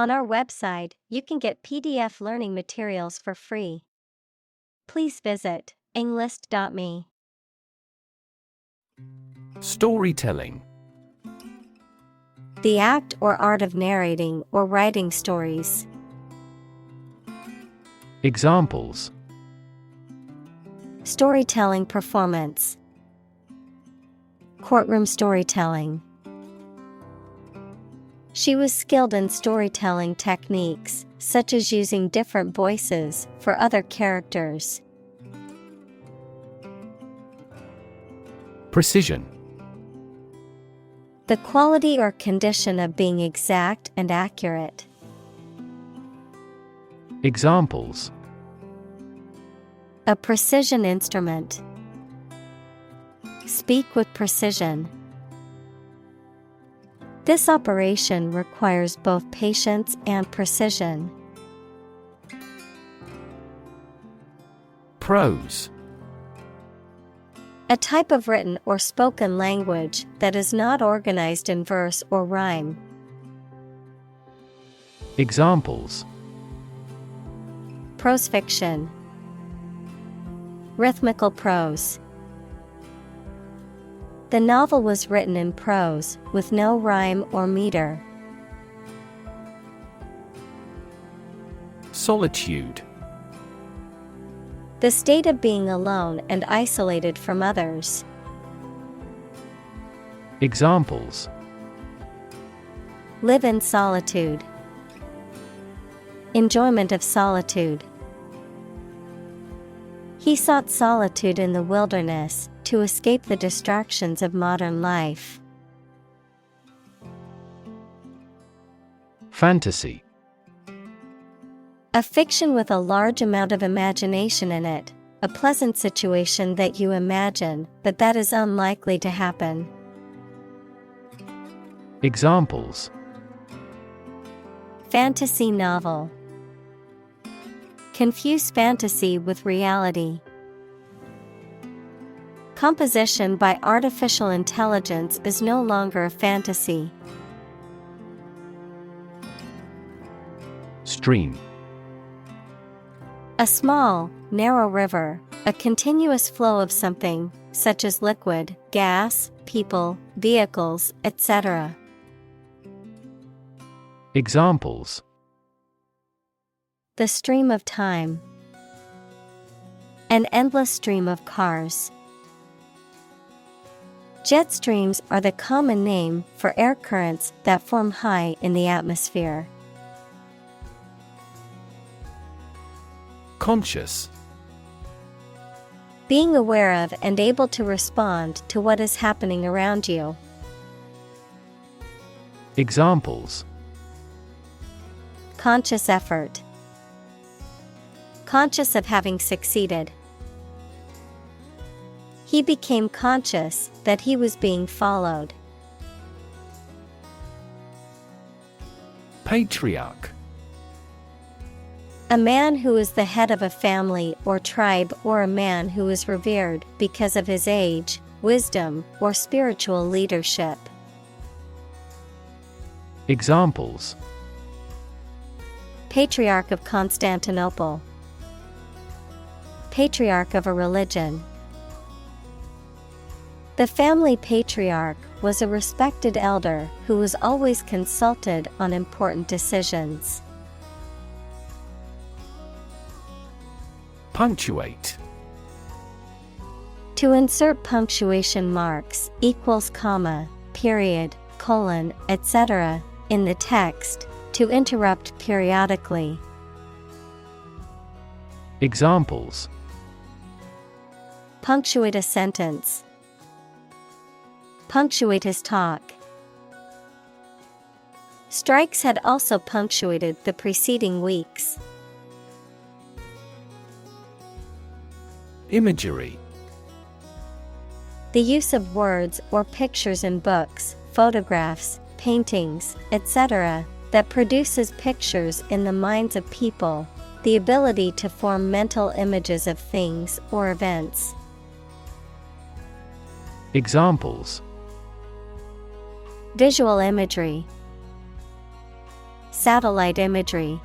On our website, you can get PDF learning materials for free. Please visit englist.me. Storytelling. The act or art of narrating or writing stories. Examples: Storytelling performance. Courtroom storytelling. She was skilled in storytelling techniques, such as using different voices for other characters. Precision. The quality or condition of being exact and accurate. Examples: A precision instrument. Speak with precision. This operation requires both patience and precision. Prose. A type of written or spoken language that is not organized in verse or rhyme. Examples: Prose fiction. Rhythmical prose. The novel was written in prose, with no rhyme or meter. Solitude. The state of being alone and isolated from others. Examples: Live in solitude. Enjoyment of solitude. He sought solitude in the wilderness to escape the distractions of modern life. Fantasy. A fiction with a large amount of imagination in it, a pleasant situation that you imagine, but that is unlikely to happen. Examples: Fantasy novel. Confuse fantasy with reality. Composition by artificial intelligence is no longer a fantasy. Stream. A small, narrow river, a continuous flow of something, such as liquid, gas, people, vehicles, etc. Examples: The stream of time. An endless stream of cars. Jet streams are the common name for air currents that form high in the atmosphere. Conscious. Being aware of and able to respond to what is happening around you. Examples: Conscious effort. Conscious of having succeeded. He became conscious that he was being followed. Patriarch. A man who is the head of a family or tribe, or a man who is revered because of his age, wisdom, or spiritual leadership. Examples: Patriarch of Constantinople. Patriarch of a religion. The family patriarch was a respected elder who was always consulted on important decisions. Punctuate. To insert punctuation marks, equals comma, period, colon, etc. in the text, to interrupt periodically. Examples: Punctuate a sentence. Punctuate his talk. Strikes had also punctuated the preceding weeks. Imagery. The use of words or pictures in books, photographs, paintings, etc., that produces pictures in the minds of people, the ability to form mental images of things or events. Examples: Visual imagery. satellite imagery.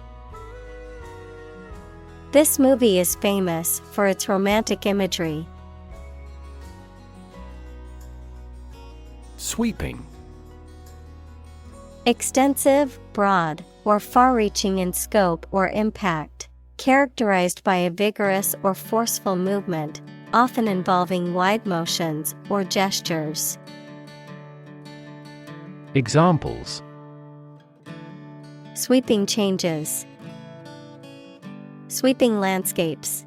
This movie is famous for its romantic imagery. Sweeping. Extensive, broad, or far-reaching in scope or impact, characterized by a vigorous or forceful movement, often involving wide motions or gestures. Examples: Sweeping changes. Sweeping landscapes.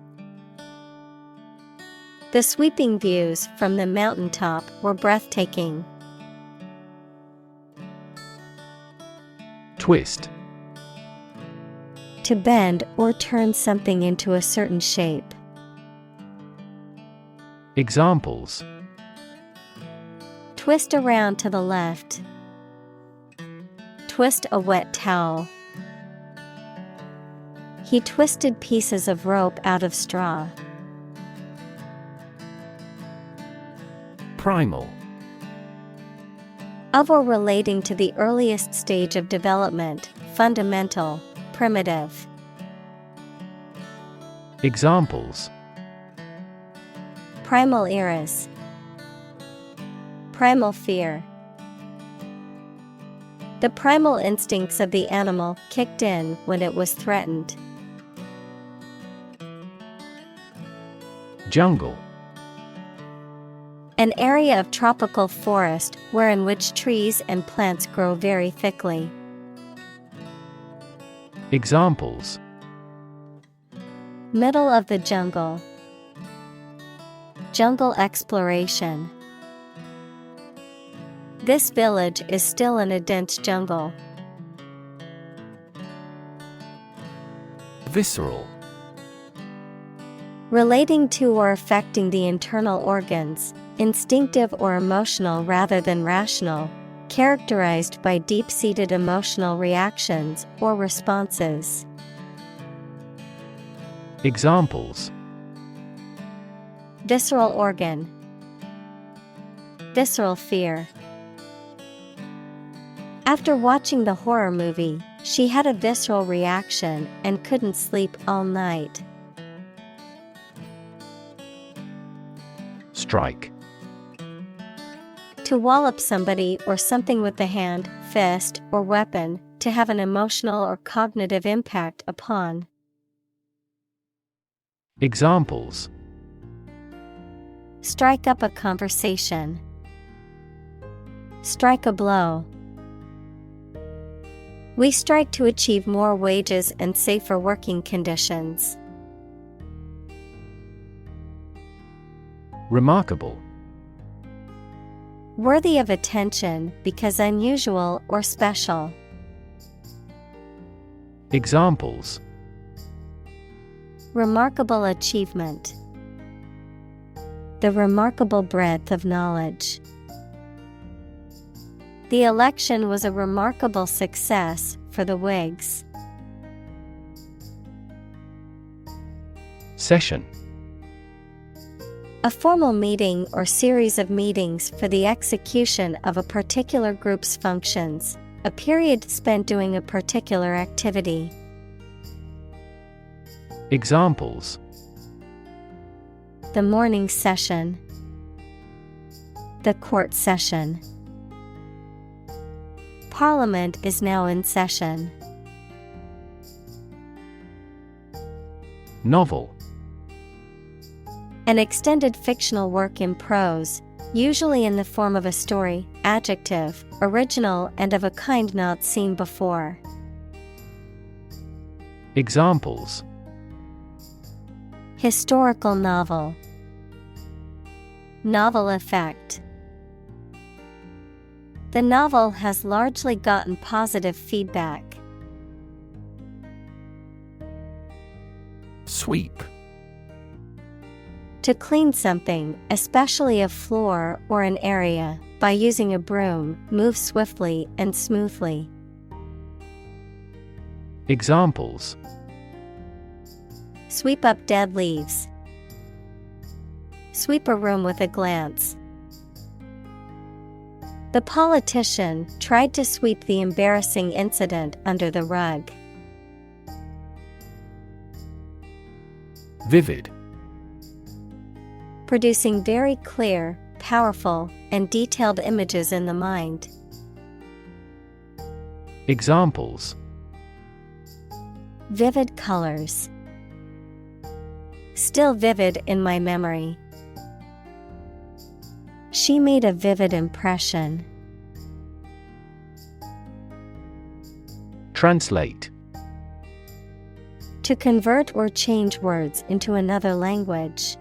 The sweeping views from the mountaintop were breathtaking. Twist. To bend or turn something into a certain shape. Examples: Twist around to the left. Twist a wet towel. He twisted pieces of rope out of straw. Primal. Of or relating to the earliest stage of development, fundamental, primitive. Examples: Primal eras. Primal fear. The primal instincts of the animal kicked in when it was threatened. Jungle. An area of tropical forest wherein which trees and plants grow very thickly. Examples: Middle of the jungle. Jungle exploration. This village is still in a dense jungle. Visceral. Relating to or affecting the internal organs, instinctive or emotional rather than rational, characterized by deep-seated emotional reactions or responses. Examples: Visceral organ. Visceral fear. After watching the horror movie, she had a visceral reaction and couldn't sleep all night. Strike. To wallop somebody or something with the hand, fist, or weapon, to have an emotional or cognitive impact upon. Examples: Strike up a conversation. Strike a blow. We strike to achieve more wages and safer working conditions. Remarkable. Worthy of attention because unusual or special. Examples: Remarkable achievement. The remarkable breadth of knowledge. The election was a remarkable success for the Whigs. Session. A formal meeting or series of meetings for the execution of a particular group's functions, a period spent doing a particular activity. Examples: The morning session. The court session. Parliament is now in session. Novel. An extended fictional work in prose, usually in the form of a story, adjective, original and of a kind not seen before. Examples: Historical novel. Novel effect. The novel has largely gotten positive feedback. Sweep. To clean something, especially a floor or an area, by using a broom, move swiftly and smoothly. Examples: Sweep up dead leaves. Sweep a room with a glance. The politician tried to sweep the embarrassing incident under the rug. Vivid. Producing very clear, powerful, and detailed images in the mind. Examples: Vivid colors. Still vivid in my memory. She made a vivid impression. Translate. To convert or change words into another language.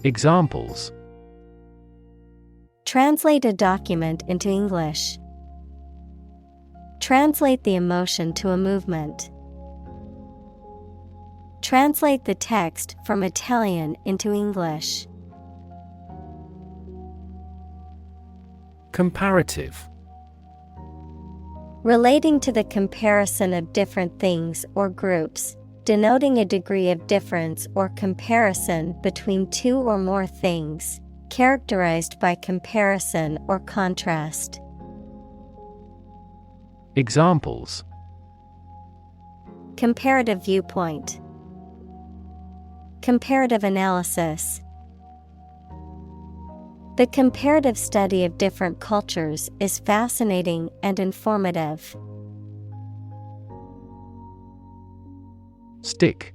Examples: Translate a document into English. Translate the emotion to a movement. Translate the text from Italian into English. Comparative. Relating to the comparison of different things or groups, denoting a degree of difference or comparison between two or more things, characterized by comparison or contrast. Examples: Comparative viewpoint. Comparative analysis. The comparative study of different cultures is fascinating and informative. Stick.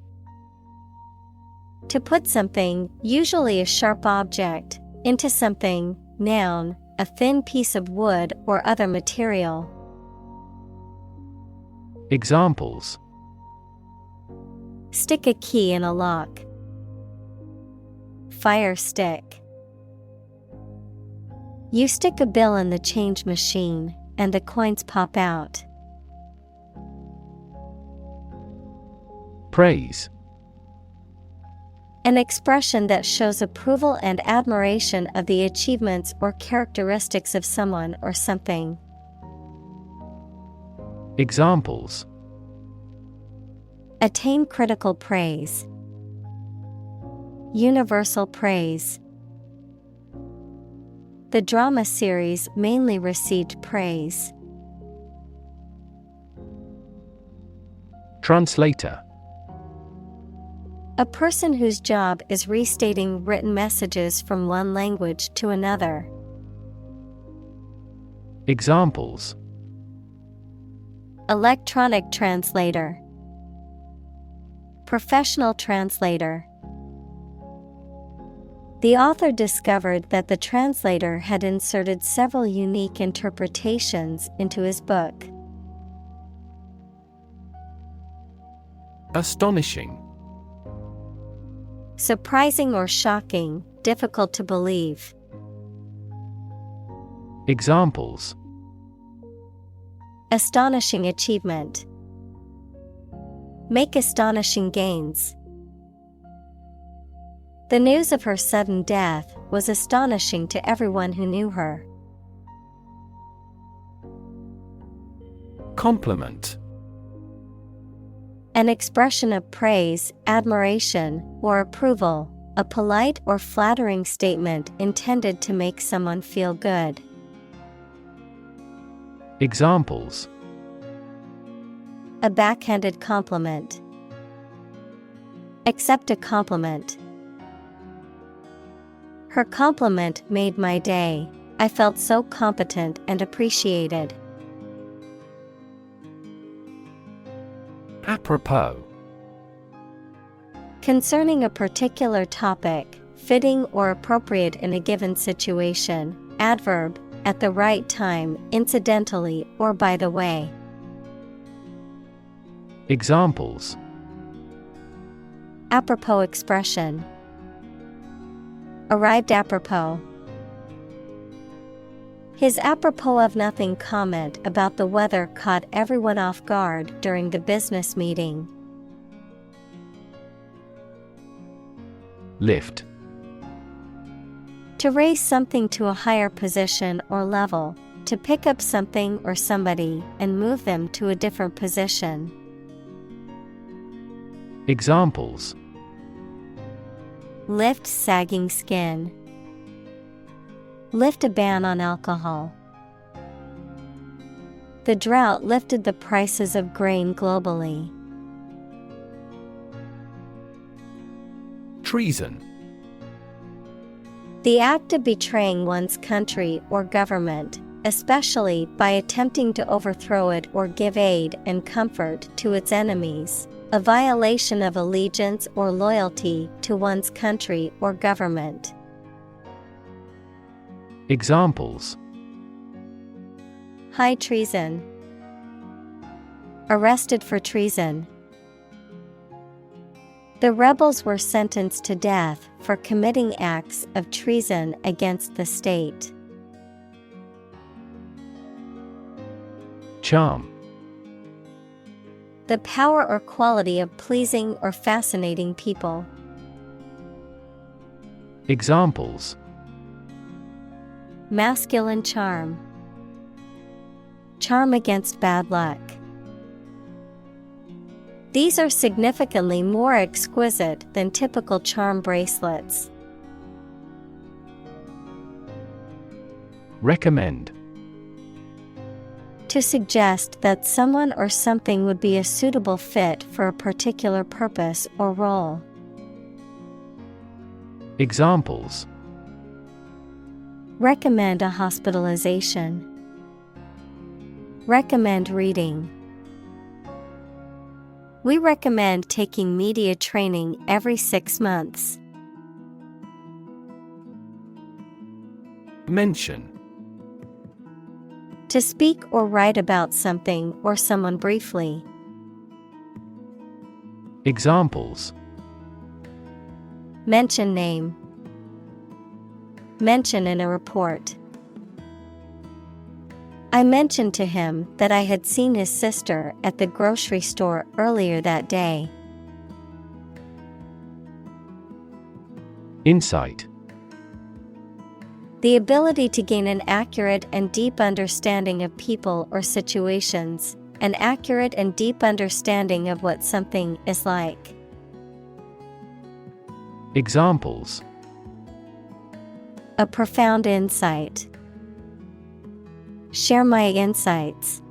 To put something, usually a sharp object, into something, noun, a thin piece of wood or other material. Examples: Stick a key in a lock. Fire stick. You stick a bill in the change machine, and the coins pop out. Praise. An expression that shows approval and admiration of the achievements or characteristics of someone or something. Examples: Attain critical praise. Universal praise. The drama series mainly received praise. Translator. A person whose job is restating written messages from one language to another. Examples: Electronic translator. Professional translator. The author discovered that the translator had inserted several unique interpretations into his book. Astonishing. Surprising or shocking, difficult to believe. Examples: Astonishing achievement. Make astonishing gains. The news of her sudden death was astonishing to everyone who knew her. Compliment. An expression of praise, admiration, or approval, a polite or flattering statement intended to make someone feel good. Examples: A backhanded compliment. Accept a compliment. Her compliment made my day. I felt so competent and appreciated. Apropos. Concerning a particular topic, fitting or appropriate in a given situation, adverb, at the right time, incidentally or by the way. Examples: Apropos expression. Arrived apropos. His apropos of nothing comment about the weather caught everyone off guard during the business meeting. Lift. To raise something to a higher position or level, to pick up something or somebody and move them to a different position. Examples: Lift sagging skin. Lift a ban on alcohol. The drought lifted the prices of grain globally. Treason. The act of betraying one's country or government, especially by attempting to overthrow it or give aid and comfort to its enemies, a violation of allegiance or loyalty to one's country or government. Examples: High treason. Arrested for treason. The rebels were sentenced to death for committing acts of treason against the state. Charm. The power or quality of pleasing or fascinating people. Examples: Masculine charm. Charm against bad luck. These are significantly more exquisite than typical charm bracelets. Recommend. To suggest that someone or something would be a suitable fit for a particular purpose or role. Examples: Recommend a hospitalization. Recommend reading. We recommend taking media training every 6 months. Mention. To speak or write about something or someone briefly. Examples: Mention name. Mention in a report. I mentioned to him that I had seen his sister at the grocery store earlier that day. Insight. The ability to gain an accurate and deep understanding of people or situations, an accurate and deep understanding of what something is like. Examples: A profound insight. Share my insights.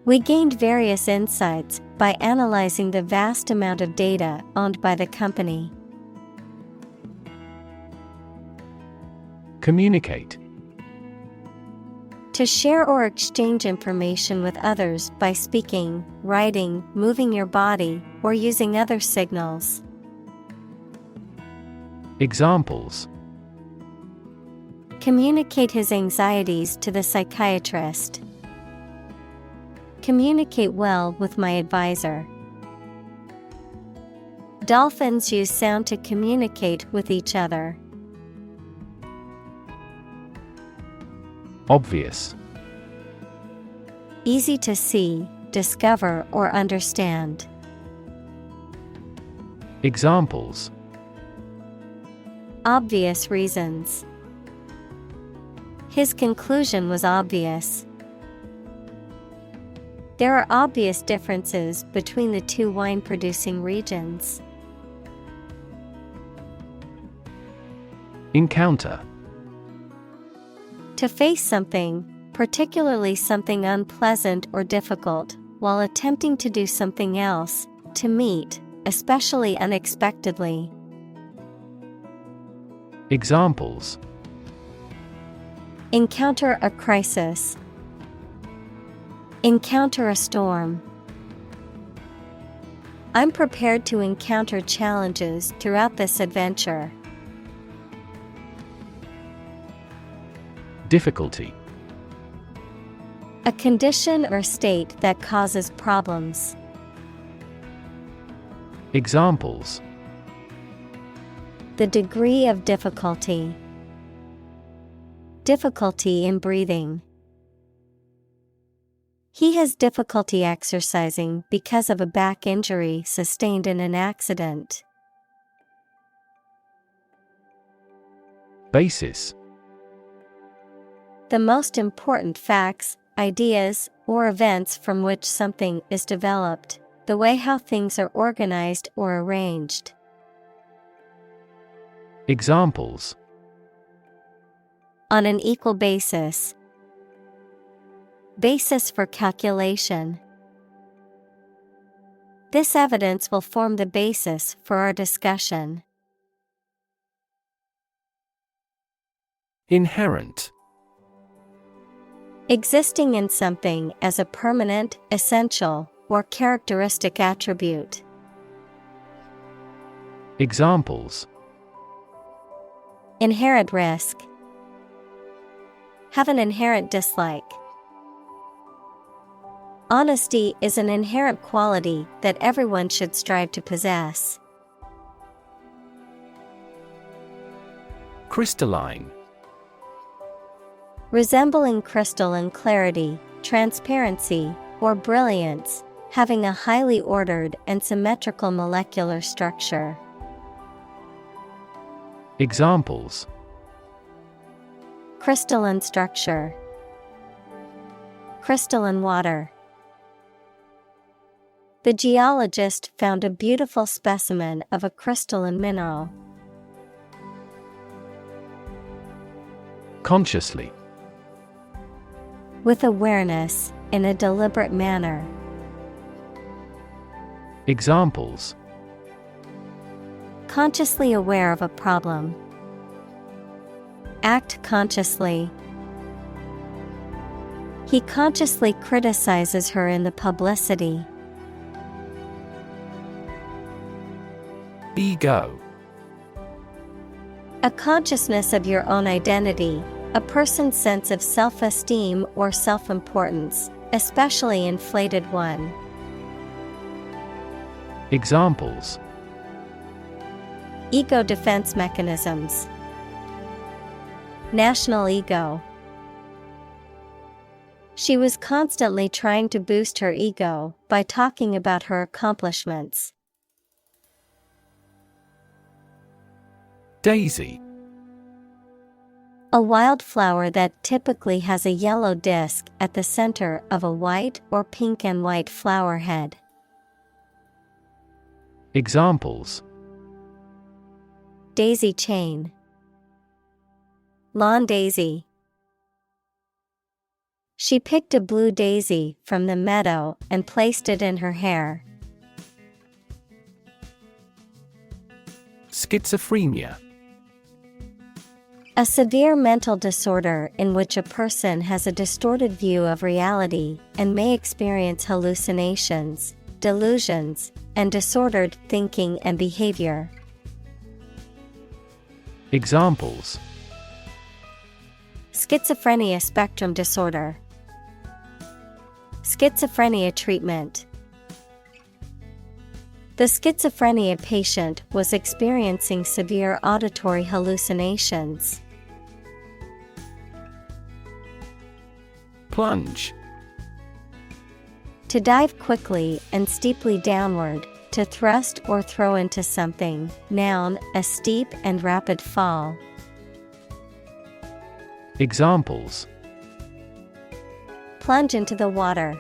We gained various insights by analyzing the vast amount of data owned by the company. Communicate. To share or exchange information with others by speaking, writing, moving your body, or using other signals. Examples: Communicate his anxieties to the psychiatrist. Communicate well with my advisor. Dolphins use sound to communicate with each other. Obvious. Easy to see, discover, or understand. Examples: Obvious reasons. His conclusion was obvious. There are obvious differences between the two wine-producing regions. Encounter. To face something, particularly something unpleasant or difficult, while attempting to do something else, to meet, especially unexpectedly. Examples: Encounter a crisis. Encounter a storm. I'm prepared to encounter challenges throughout this adventure. Difficulty. A condition or state that causes problems. Examples: The degree of difficulty. Difficulty in breathing. He has difficulty exercising because of a back injury sustained in an accident. Basis. The most important facts, ideas, or events from which something is developed, the way how things are organized or arranged. Examples: On an equal basis. Basis for calculation. This evidence will form the basis for our discussion. Inherent. Existing in something as a permanent, essential, or characteristic attribute. Examples: Inherent risk. Have an inherent dislike. Honesty is an inherent quality that everyone should strive to possess. Crystalline. Resembling crystal in clarity, transparency, or brilliance, having a highly ordered and symmetrical molecular structure. Examples: Crystalline structure. Crystalline water. The geologist found a beautiful specimen of a crystalline mineral. Consciously. With awareness, in a deliberate manner. Examples: Consciously aware of a problem. Act consciously. He consciously criticizes her in the publicity. Ego. A consciousness of your own identity, a person's sense of self-esteem or self-importance, especially inflated one. Examples: Ego defense mechanisms. National ego. She was constantly trying to boost her ego by talking about her accomplishments. Daisy. A wildflower that typically has a yellow disc at the center of a white or pink and white flower head. Examples: Daisy chain. Lawn daisy. She picked a blue daisy from the meadow and placed it in her hair. Schizophrenia. A severe mental disorder in which a person has a distorted view of reality and may experience hallucinations, delusions, and disordered thinking and behavior. Examples: Schizophrenia spectrum disorder. Schizophrenia treatment. The schizophrenia patient was experiencing severe auditory hallucinations. Plunge. To dive quickly and steeply downward, to thrust or throw into something. Noun, a steep and rapid fall. Examples: Plunge into the water.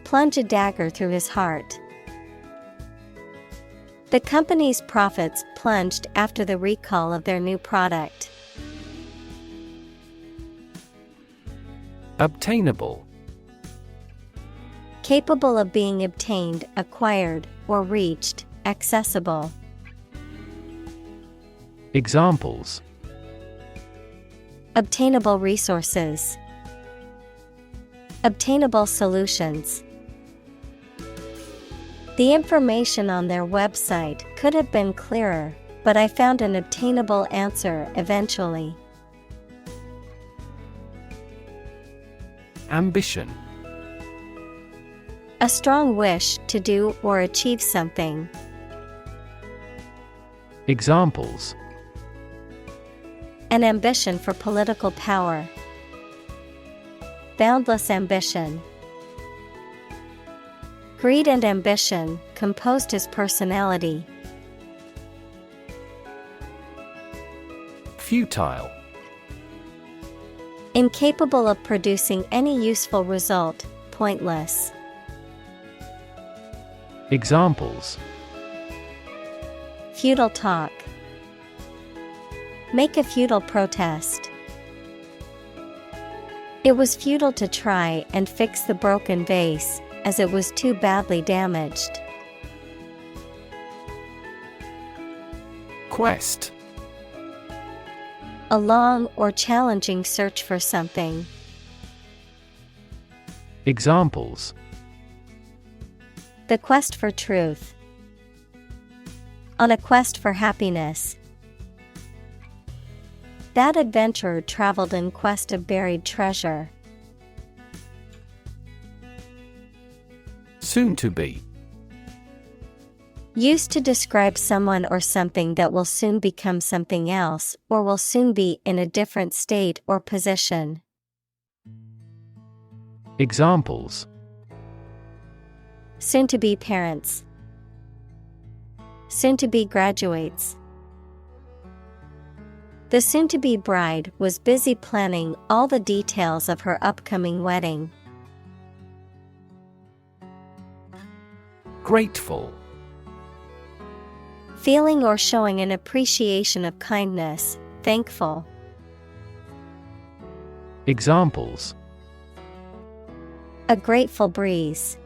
Plunge a dagger through his heart. The company's profits plunged after the recall of their new product. Obtainable. Capable of being obtained, acquired, or reached, accessible. Examples: Obtainable resources. Obtainable solutions. The information on their website could have been clearer, but I found an obtainable answer eventually. Ambition. A strong wish to do or achieve something. Examples: An ambition for political power. Boundless ambition. Greed and ambition composed his personality. Futile. Incapable of producing any useful result, pointless. Examples: Futile talk. Make a futile protest. It was futile to try and fix the broken vase, as it was too badly damaged. Quest. A long or challenging search for something. Examples: The quest for truth. On a quest for happiness. That adventurer traveled in quest of buried treasure. Soon to be. Used to describe someone or something that will soon become something else, or will soon be in a different state or position. Examples: Soon to be parents. Soon to be graduates. The soon to be bride was busy planning all the details of her upcoming wedding. Grateful. Feeling or showing an appreciation of kindness, thankful. Examples: A grateful breeze.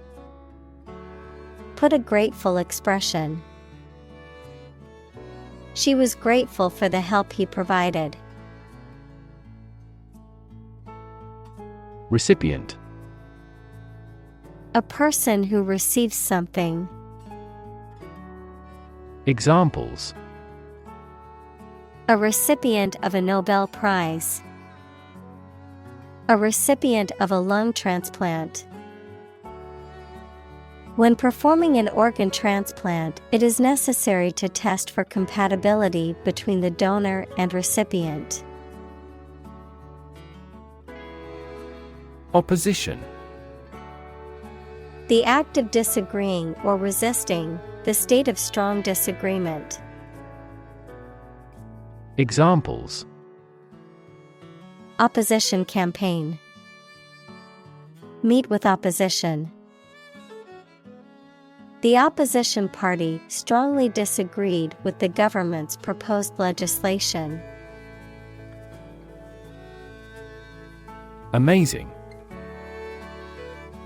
Put a grateful expression. She was grateful for the help he provided. Recipient. A person who receives something. Examples: A recipient of a Nobel Prize. A recipient of a lung transplant. When performing an organ transplant, it is necessary to test for compatibility between the donor and recipient. Opposition. The act of disagreeing or resisting, the state of strong disagreement. Examples: Opposition campaign. Meet with opposition. The opposition party strongly disagreed with the government's proposed legislation. Amazing.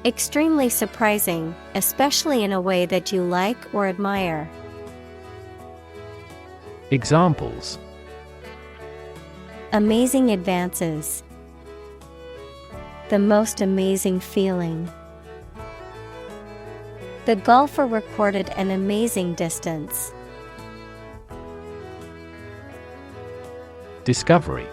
Extremely surprising, especially in a way that you like or admire. Examples: Amazing advances. The most amazing feeling. The golfer recorded an amazing distance. Discovery.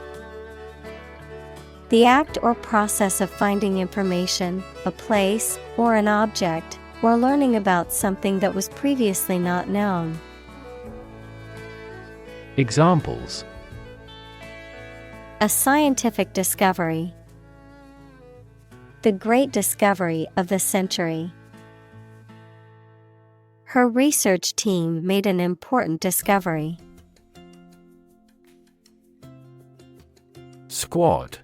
The act or process of finding information, a place, or an object, or learning about something that was previously not known. Examples: A scientific discovery. The great discovery of the century. Her research team made an important discovery. Squad.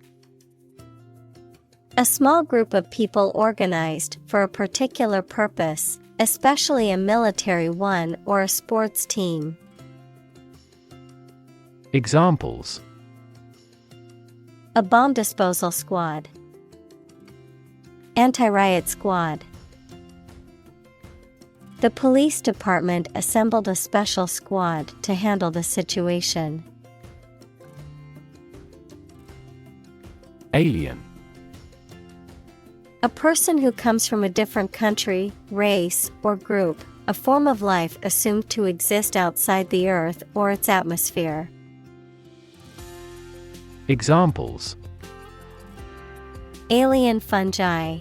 A small group of people organized for a particular purpose, especially a military one or a sports team. Examples: A bomb disposal squad. Anti-riot squad. The police department assembled a special squad to handle the situation. Alien. A person who comes from a different country, race, or group, a form of life assumed to exist outside the Earth or its atmosphere. Examples: Alien fungi.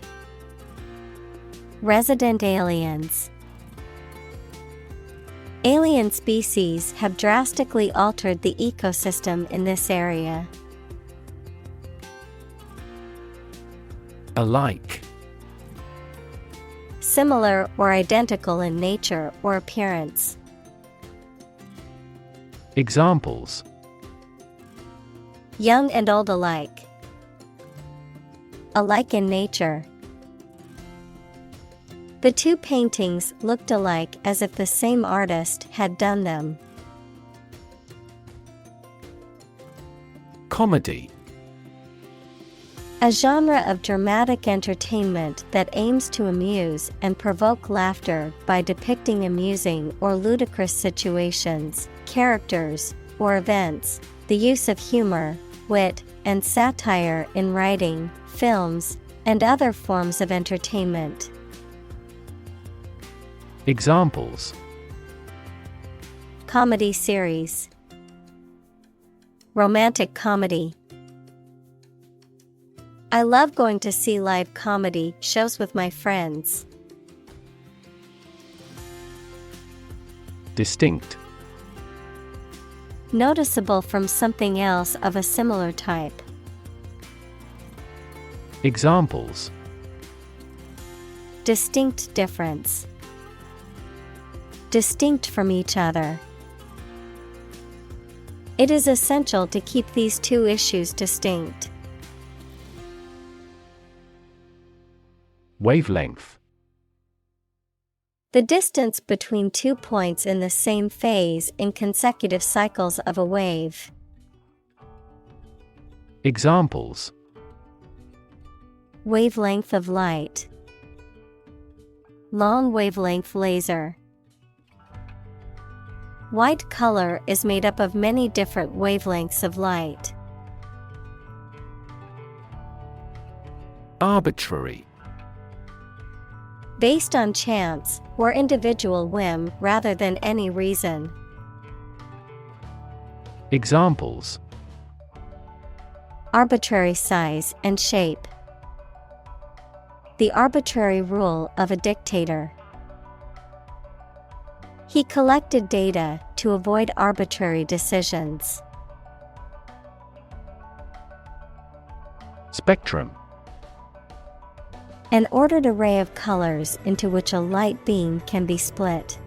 Resident aliens. Alien species have drastically altered the ecosystem in this area. Alike. Similar or identical in nature or appearance. Examples: Young and old alike. Alike in nature. The two paintings looked alike as if the same artist had done them. Comedy. A genre of dramatic entertainment that aims to amuse and provoke laughter by depicting amusing or ludicrous situations, characters, or events. The use of humor, wit, and satire in writing, films, and other forms of entertainment. Examples: Comedy series. Romantic comedy. I love going to see live comedy shows with my friends. Distinct. Noticeable from something else of a similar type. Examples: Distinct difference. Distinct from each other. It is essential to keep these two issues distinct. Wavelength. The distance between 2 points in the same phase in consecutive cycles of a wave. Examples: Wavelength of light. Long wavelength laser. White color is made up of many different wavelengths of light. Arbitrary. Based on chance, or individual whim rather than any reason. Examples: Arbitrary size and shape. The arbitrary rule of a dictator. He collected data to avoid arbitrary decisions. Spectrum. An ordered array of colors into which a light beam can be split.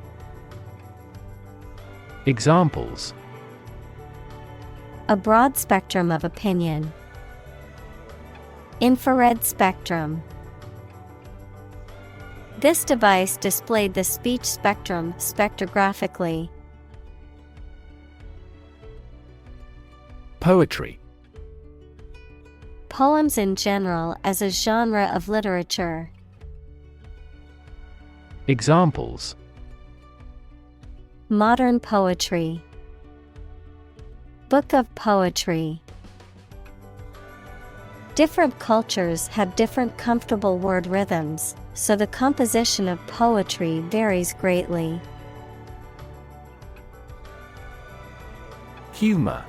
Examples: A broad spectrum of opinion. Infrared spectrum. This device displayed the speech spectrum spectrographically. Poetry. Poems in general as a genre of literature. Examples: Modern poetry. Book of poetry. Different cultures have different comfortable word rhythms, so the composition of poetry varies greatly. Humor.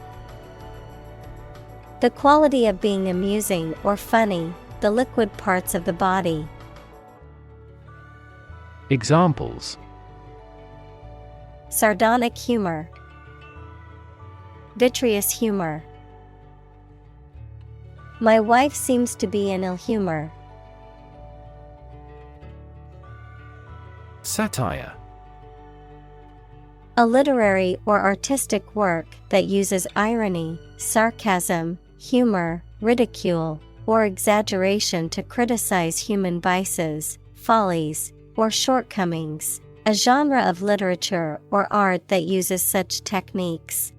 The quality of being amusing or funny, the liquid parts of the body. Examples: Sardonic humor. Vitreous humor. My wife seems to be in ill humor. Satire. A literary or artistic work that uses irony, sarcasm, humor, ridicule, or exaggeration to criticize human vices, follies, or shortcomings. A genre of literature or art that uses such techniques.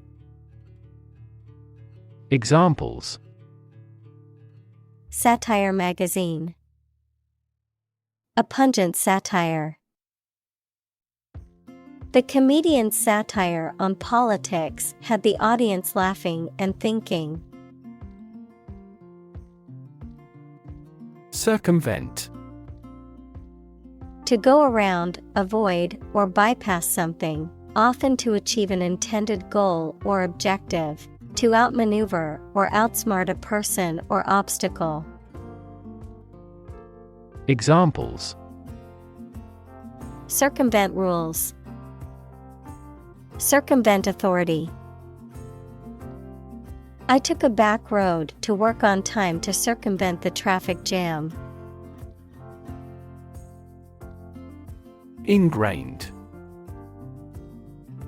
Examples: Satire magazine. A pungent satire. The comedian's satire on politics had the audience laughing and thinking. Circumvent. To go around, avoid, or bypass something, often to achieve an intended goal or objective, to outmaneuver or outsmart a person or obstacle. Examples: Circumvent rules. Circumvent authority. I took a back road to work on time to circumvent the traffic jam. Ingrained.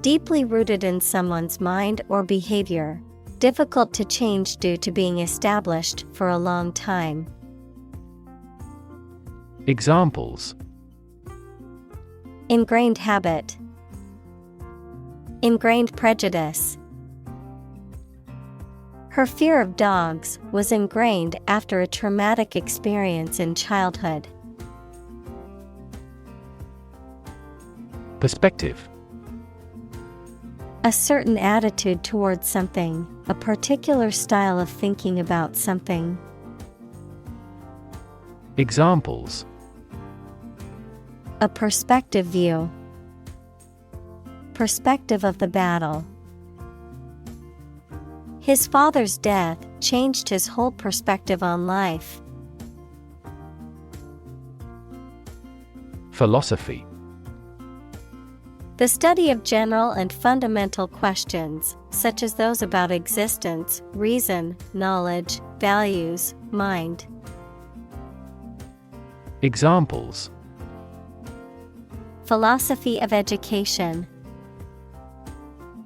Deeply rooted in someone's mind or behavior, difficult to change due to being established for a long time. Examples: Ingrained habit. Ingrained prejudice. Her fear of dogs was ingrained after a traumatic experience in childhood. Perspective. A certain attitude towards something, a particular style of thinking about something. Examples. A perspective view. Perspective of the battle. His father's death changed his whole perspective on life. Philosophy. The study of general and fundamental questions, such as those about existence, reason, knowledge, values, mind. Examples. Philosophy of education.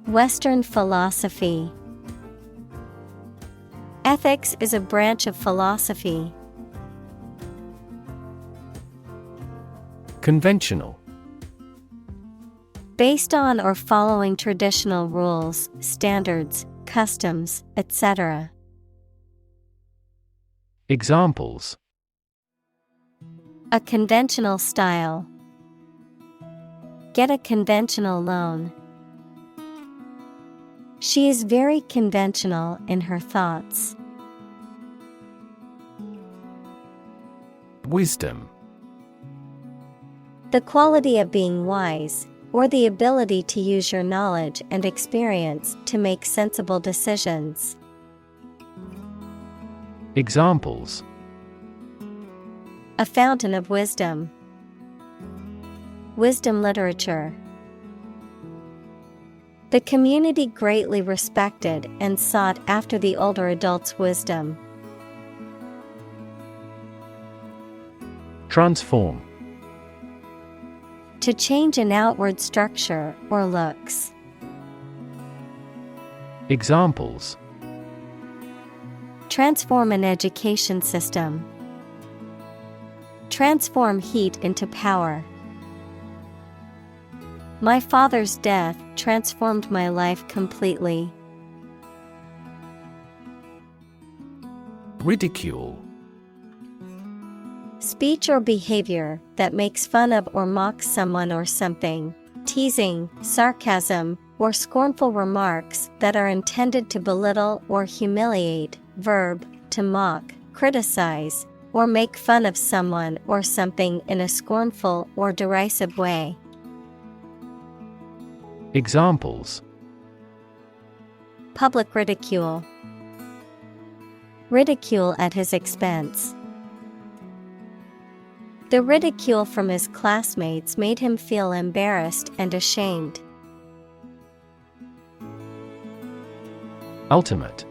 Western philosophy. Ethics is a branch of philosophy. Conventional. Based on or following traditional rules, standards, customs, etc. Examples. A conventional style. Get a conventional loan. She is very conventional in her thoughts. Wisdom. The quality of being wise, or the ability to use your knowledge and experience to make sensible decisions. Examples. A fountain of wisdom. Wisdom literature. The community greatly respected and sought after the older adult's wisdom. Transform. To change an outward structure or looks. Examples. Transform an education system. Transform heat into power. My father's death transformed my life completely. Ridicule. Speech or behavior that makes fun of or mocks someone or something. Teasing, sarcasm, or scornful remarks that are intended to belittle or humiliate. Verb, to mock, criticize, or make fun of someone or something in a scornful or derisive way. Examples. Public ridicule. Ridicule at his expense. The ridicule from his classmates made him feel embarrassed and ashamed. Ultimate.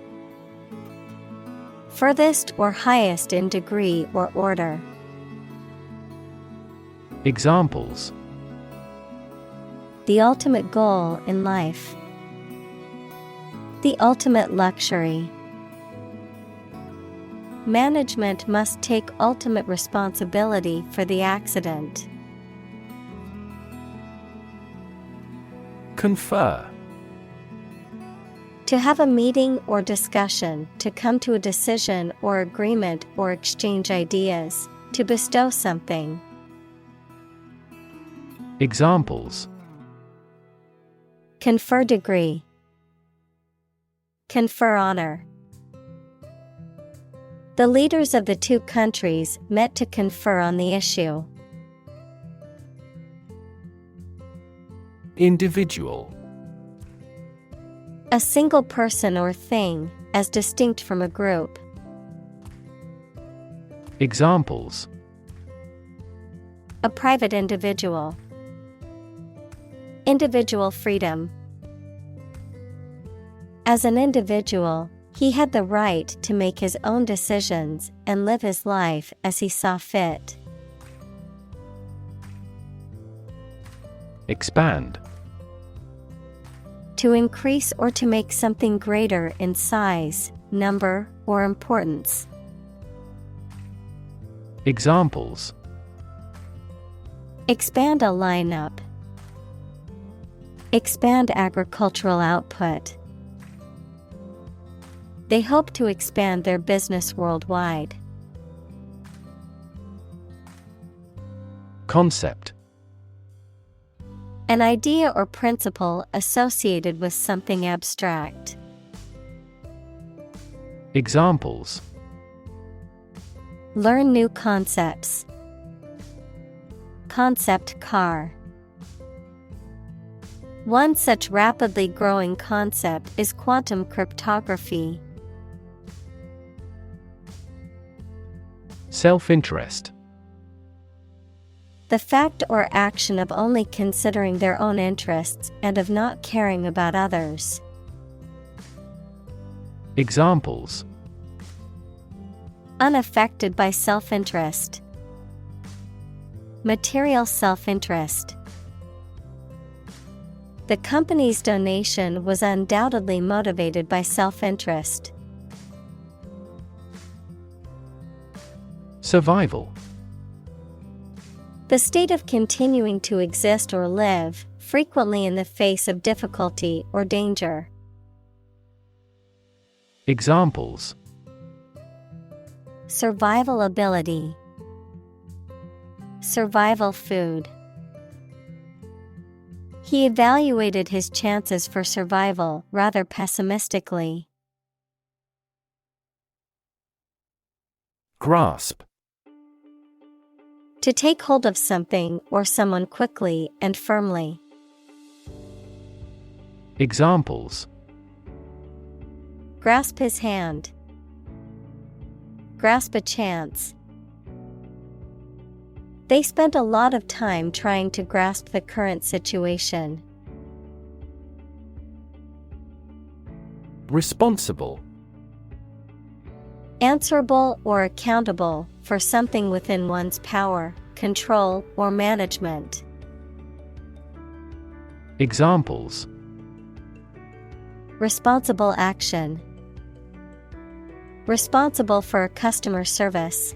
Furthest or highest in degree or order. Examples. The ultimate goal in life. The ultimate luxury. Management must take ultimate responsibility for the accident. Confer. To have a meeting or discussion, to come to a decision or agreement or exchange ideas, to bestow something. Examples. Confer degree. Confer honor. The leaders of the two countries met to confer on the issue. Individual. A single person or thing, as distinct from a group. Examples. A private individual. Individual freedom. As an individual, he had the right to make his own decisions and live his life as he saw fit. Expand. To increase or to make something greater in size, number, or importance. Examples. Expand a lineup. Expand agricultural output. They hope to expand their business worldwide. Concept. An idea or principle associated with something abstract. Examples. Learn new concepts. Concept car. One such rapidly growing concept is quantum cryptography. Self-interest. The fact or action of only considering their own interests and of not caring about others. Examples. Unaffected by self-interest. Material self-interest. The company's donation was undoubtedly motivated by self-interest. Survival. The state of continuing to exist or live, frequently in the face of difficulty or danger. Examples. Survival ability. Survival food. He evaluated his chances for survival rather pessimistically. Grasp. To take hold of something or someone quickly and firmly. Examples. Grasp his hand. Grasp a chance. They spent a lot of time trying to grasp the current situation. Responsible. Answerable or accountable for something within one's power, control, or management. Examples. Responsible action. Responsible for customer service.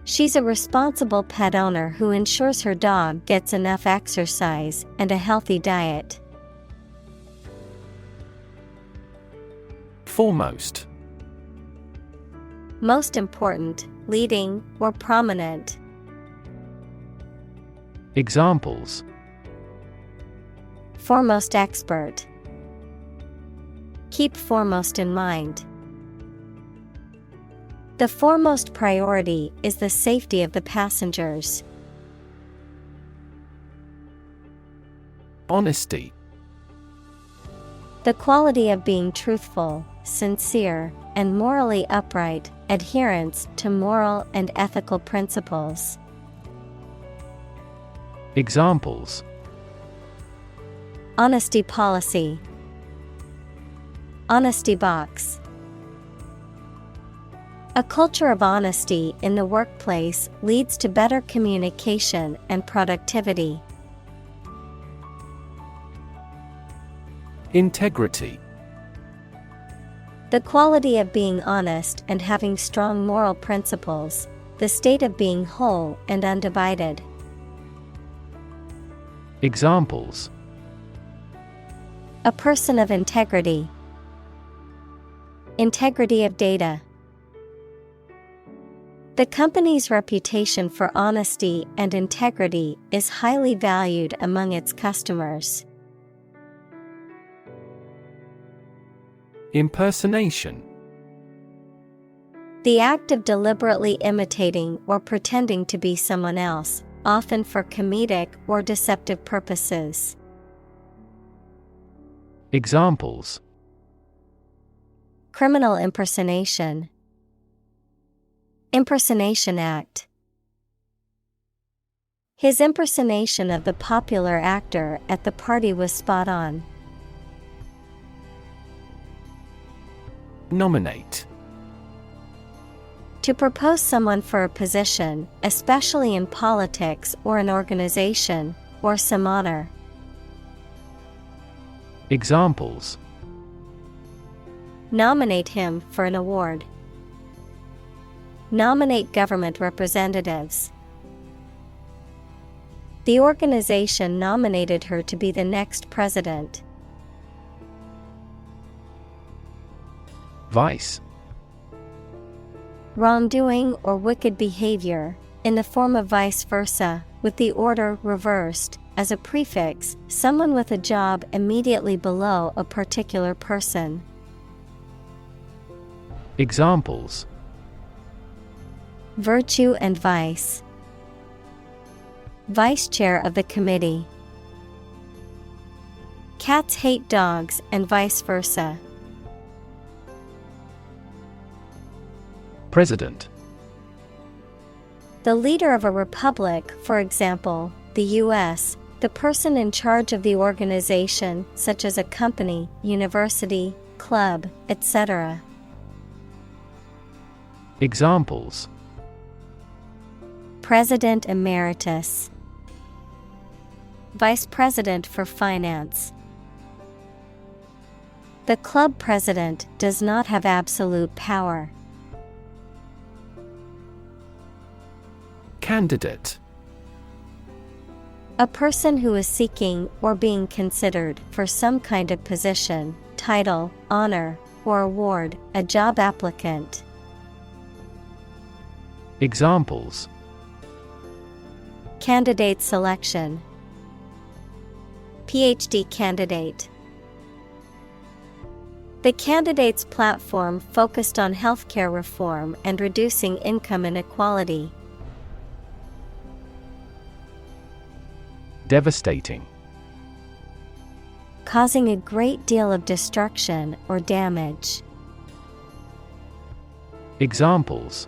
She's a responsible pet owner who ensures her dog gets enough exercise and a healthy diet. Foremost. Most important, leading, or prominent. Examples. Foremost expert. Keep foremost in mind. The foremost priority is the safety of the passengers. Honesty. The quality of being truthful, sincere, and morally upright, adherence to moral and ethical principles. Examples. Honesty policy. Honesty box. A culture of honesty in the workplace leads to better communication and productivity. Integrity. The quality of being honest and having strong moral principles, the state of being whole and undivided. Examples. A person of integrity. Integrity of data. The company's reputation for honesty and integrity is highly valued among its customers. Impersonation. The act of deliberately imitating or pretending to be someone else, often for comedic or deceptive purposes. Examples. Criminal impersonation. Impersonation act. His impersonation of the popular actor at the party was spot on. Nominate. To propose someone for a position, especially in politics or an organization, or some honor. Examples. Nominate him for an award. Nominate government representatives. The organization nominated her to be the next president. Vice. Wrongdoing or wicked behavior, in the form of vice versa, with the order reversed. As a prefix, someone with a job immediately below a particular person. Examples: Virtue and vice. Vice chair of the committee. Cats hate dogs and vice versa. President. The leader of a republic, for example, the U.S., the person in charge of the organization, such as a company, university, club, etc. Examples: President Emeritus. Vice President for Finance. The club president does not have absolute power. Candidate. A person who is seeking or being considered for some kind of position, title, honor, or award, a job applicant. Examples: Candidate selection. PhD candidate. The candidate's platform focused on healthcare reform and reducing income inequality. Devastating. Causing a great deal of destruction or damage. Examples: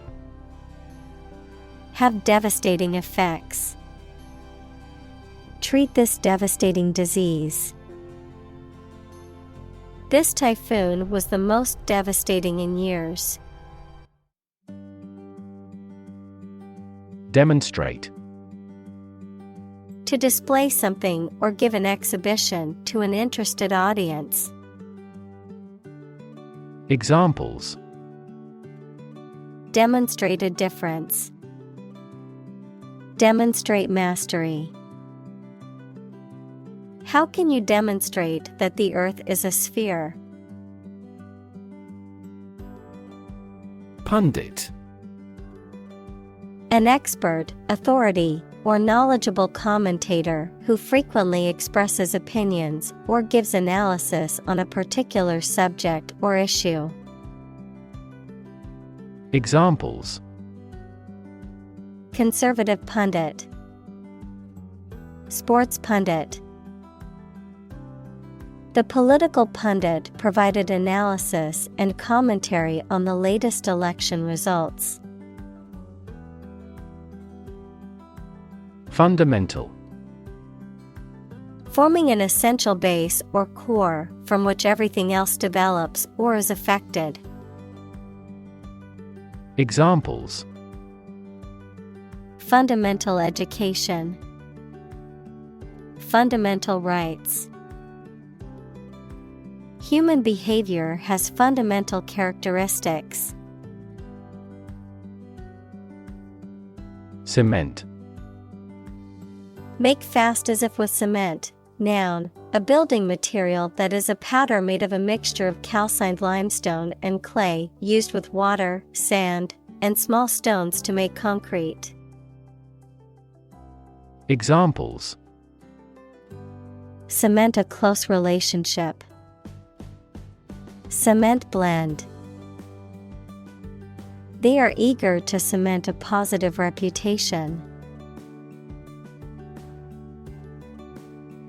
Have devastating effects. Treat this devastating disease. This typhoon was the most devastating in years. Demonstrate. To display something or give an exhibition to an interested audience. Examples: Demonstrate a difference. Demonstrate mastery. How can you demonstrate that the Earth is a sphere? Pundit. An expert, authority, or knowledgeable commentator who frequently expresses opinions or gives analysis on a particular subject or issue. Examples: Conservative pundit. Sports pundit. The political pundit provided analysis and commentary on the latest election results. Fundamental. Forming an essential base or core from which everything else develops or is affected. Examples: Fundamental education. Fundamental rights. Human behavior has fundamental characteristics. Cement. Make fast as if with cement. Noun, a building material that is a powder made of a mixture of calcined limestone and clay, used with water, sand, and small stones to make concrete. Examples: Cement a close relationship. Cement blend. They are eager to cement a positive reputation.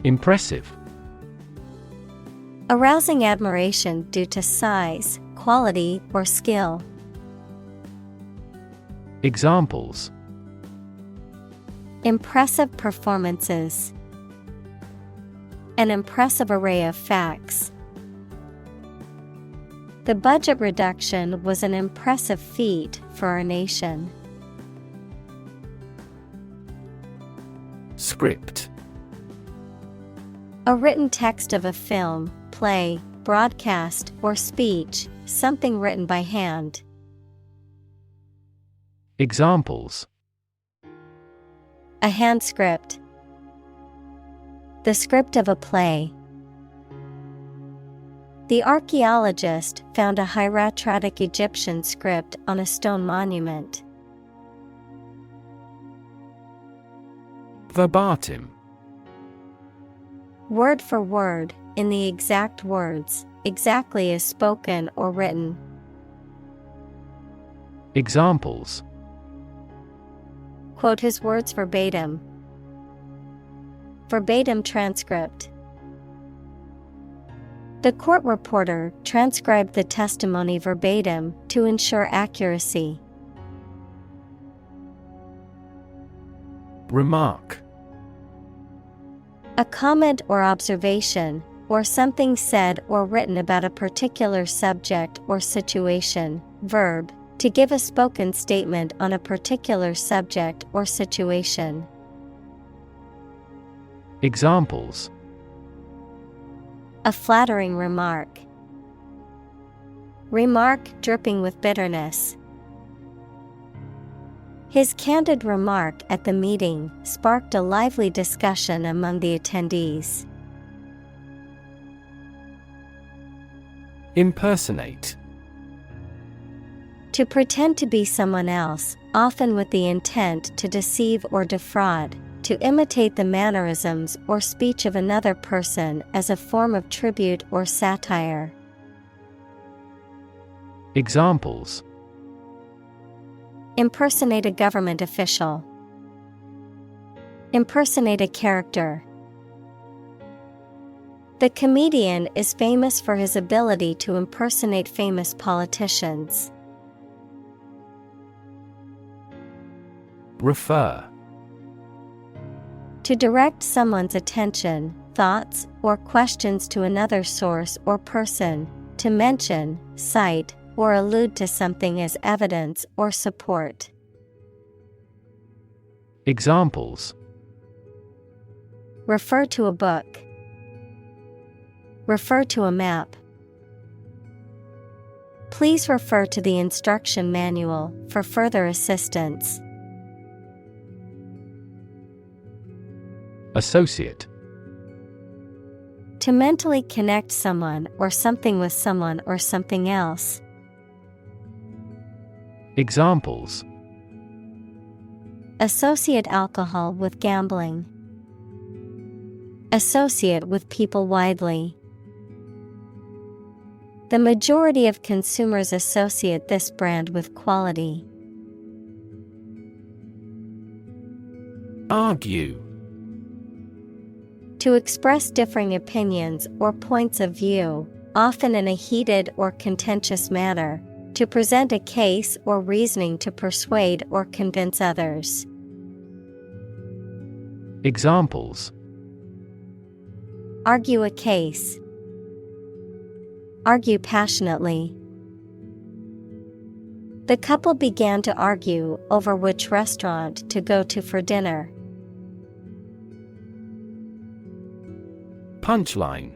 Impressive. Arousing admiration due to size, quality, or skill. Examples: Impressive performances. An impressive array of facts. The budget reduction was an impressive feat for our nation. Script. A written text of a film, play, broadcast, or speech, something written by hand. Examples: A hand script. The script of a play. The archaeologist found a hieratic Egyptian script on a stone monument. Verbatim. Word for word, in the exact words, exactly as spoken or written. Examples. Quote his words verbatim. Verbatim transcript. The court reporter transcribed the testimony verbatim to ensure accuracy. Remark. A comment or observation, or something said or written about a particular subject or situation. Verb, to give a spoken statement on a particular subject or situation. Examples. A flattering remark. Remark dripping with bitterness. His candid remark at the meeting sparked a lively discussion among the attendees. Impersonate. To pretend to be someone else, often with the intent to deceive or defraud. To imitate the mannerisms or speech of another person as a form of tribute or satire. Examples. Impersonate a government official. Impersonate a character. The comedian is famous for his ability to impersonate famous politicians. Refer. To direct someone's attention, thoughts, or questions to another source or person, to mention, cite, or allude to something as evidence or support. Examples. Refer to a book. Refer to a map. Please refer to the instruction manual for further assistance. Associate. To mentally connect someone or something with someone or something else. Examples. Associate alcohol with gambling. Associate with people widely. The majority of consumers associate this brand with quality. Argue. To express differing opinions or points of view, often in a heated or contentious manner. To present a case or reasoning to persuade or convince others. Examples. Argue a case. Argue passionately. The couple began to argue over which restaurant to go to for dinner. Punchline.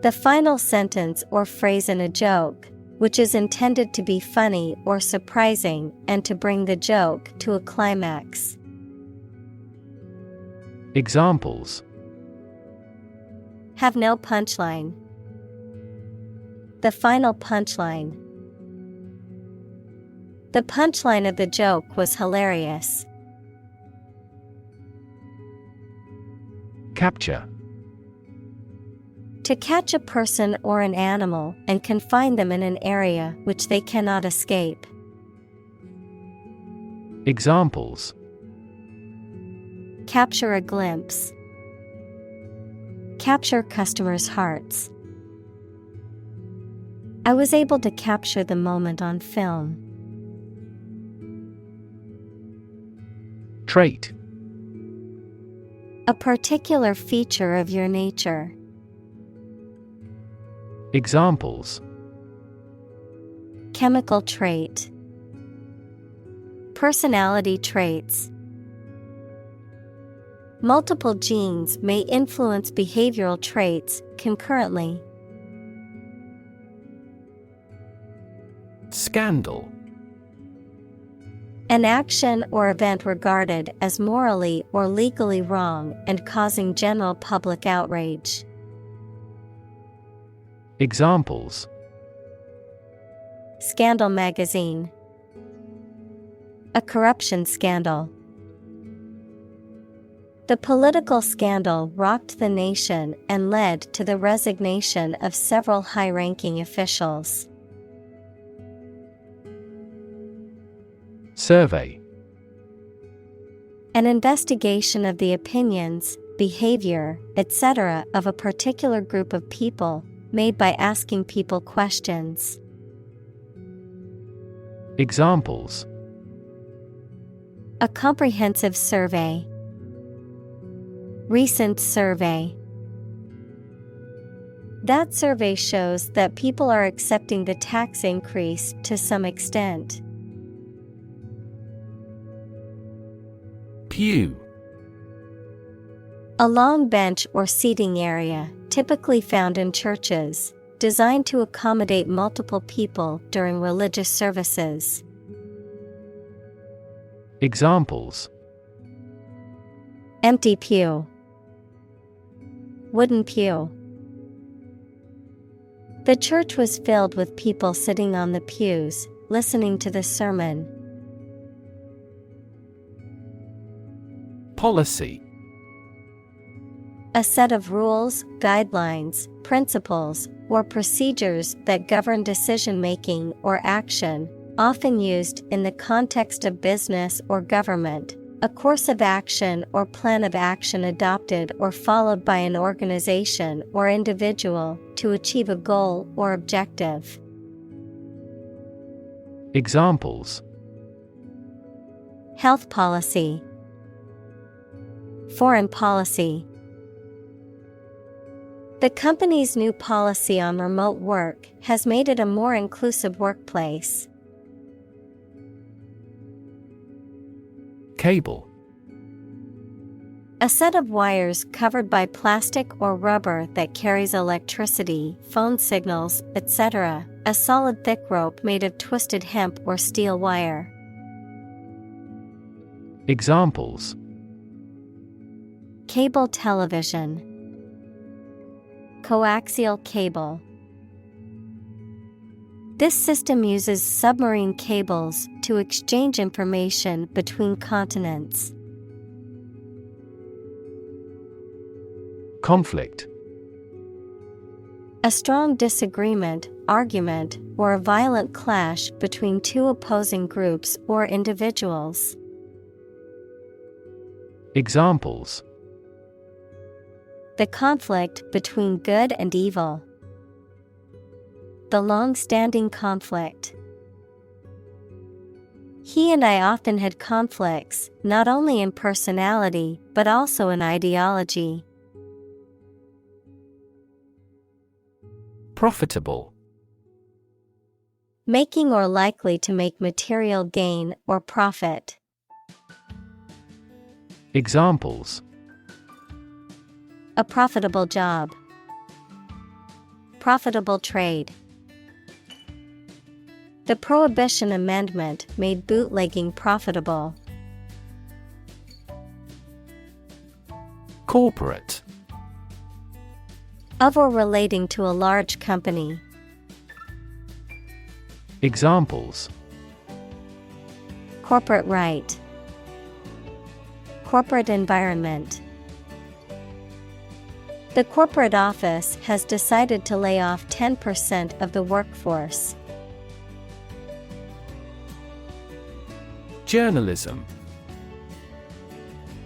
The final sentence or phrase in a joke, which is intended to be funny or surprising and to bring the joke to a climax. Examples. Have no punchline. The final punchline. The punchline of the joke was hilarious. Capture. To catch a person or an animal and confine them in an area which they cannot escape. Examples. Capture a glimpse. Capture customers' hearts. I was able to capture the moment on film. Trait. A particular feature of your nature. Examples. Chemical trait. Personality traits. Multiple genes may influence behavioral traits concurrently. Scandal. An action or event regarded as morally or legally wrong and causing general public outrage. Examples: Scandal magazine. A corruption scandal. The political scandal rocked the nation and led to the resignation of several high-ranking officials. Survey: An investigation of the opinions, behavior, etc. of a particular group of people, made by asking people questions. Examples: A comprehensive survey. Recent survey. That survey shows that people are accepting the tax increase to some extent. Pew: A long bench or seating area, typically found in churches, designed to accommodate multiple people during religious services. Examples: Empty pew. Wooden pew. The church was filled with people sitting on the pews, listening to the sermon. Policy: A set of rules, guidelines, principles, or procedures that govern decision-making or action, often used in the context of business or government. A course of action or plan of action adopted or followed by an organization or individual to achieve a goal or objective. Examples: Health policy. Foreign policy. The company's new policy on remote work has made it a more inclusive workplace. Cable: A set of wires covered by plastic or rubber that carries electricity, phone signals, etc. A solid thick rope made of twisted hemp or steel wire. Examples: Cable television. Coaxial cable. This system uses submarine cables to exchange information between continents. Conflict: A strong disagreement, argument, or a violent clash between two opposing groups or individuals. Examples: The conflict between good and evil. The long-standing conflict. He and I often had conflicts, not only in personality, but also in ideology. Profitable: Making or likely to make material gain or profit. Examples: A profitable job. Profitable trade. The Prohibition Amendment made bootlegging profitable. Corporate: Of or relating to a large company. Examples: Corporate right. Corporate environment. The corporate office has decided to lay off 10% of the workforce. Journalism: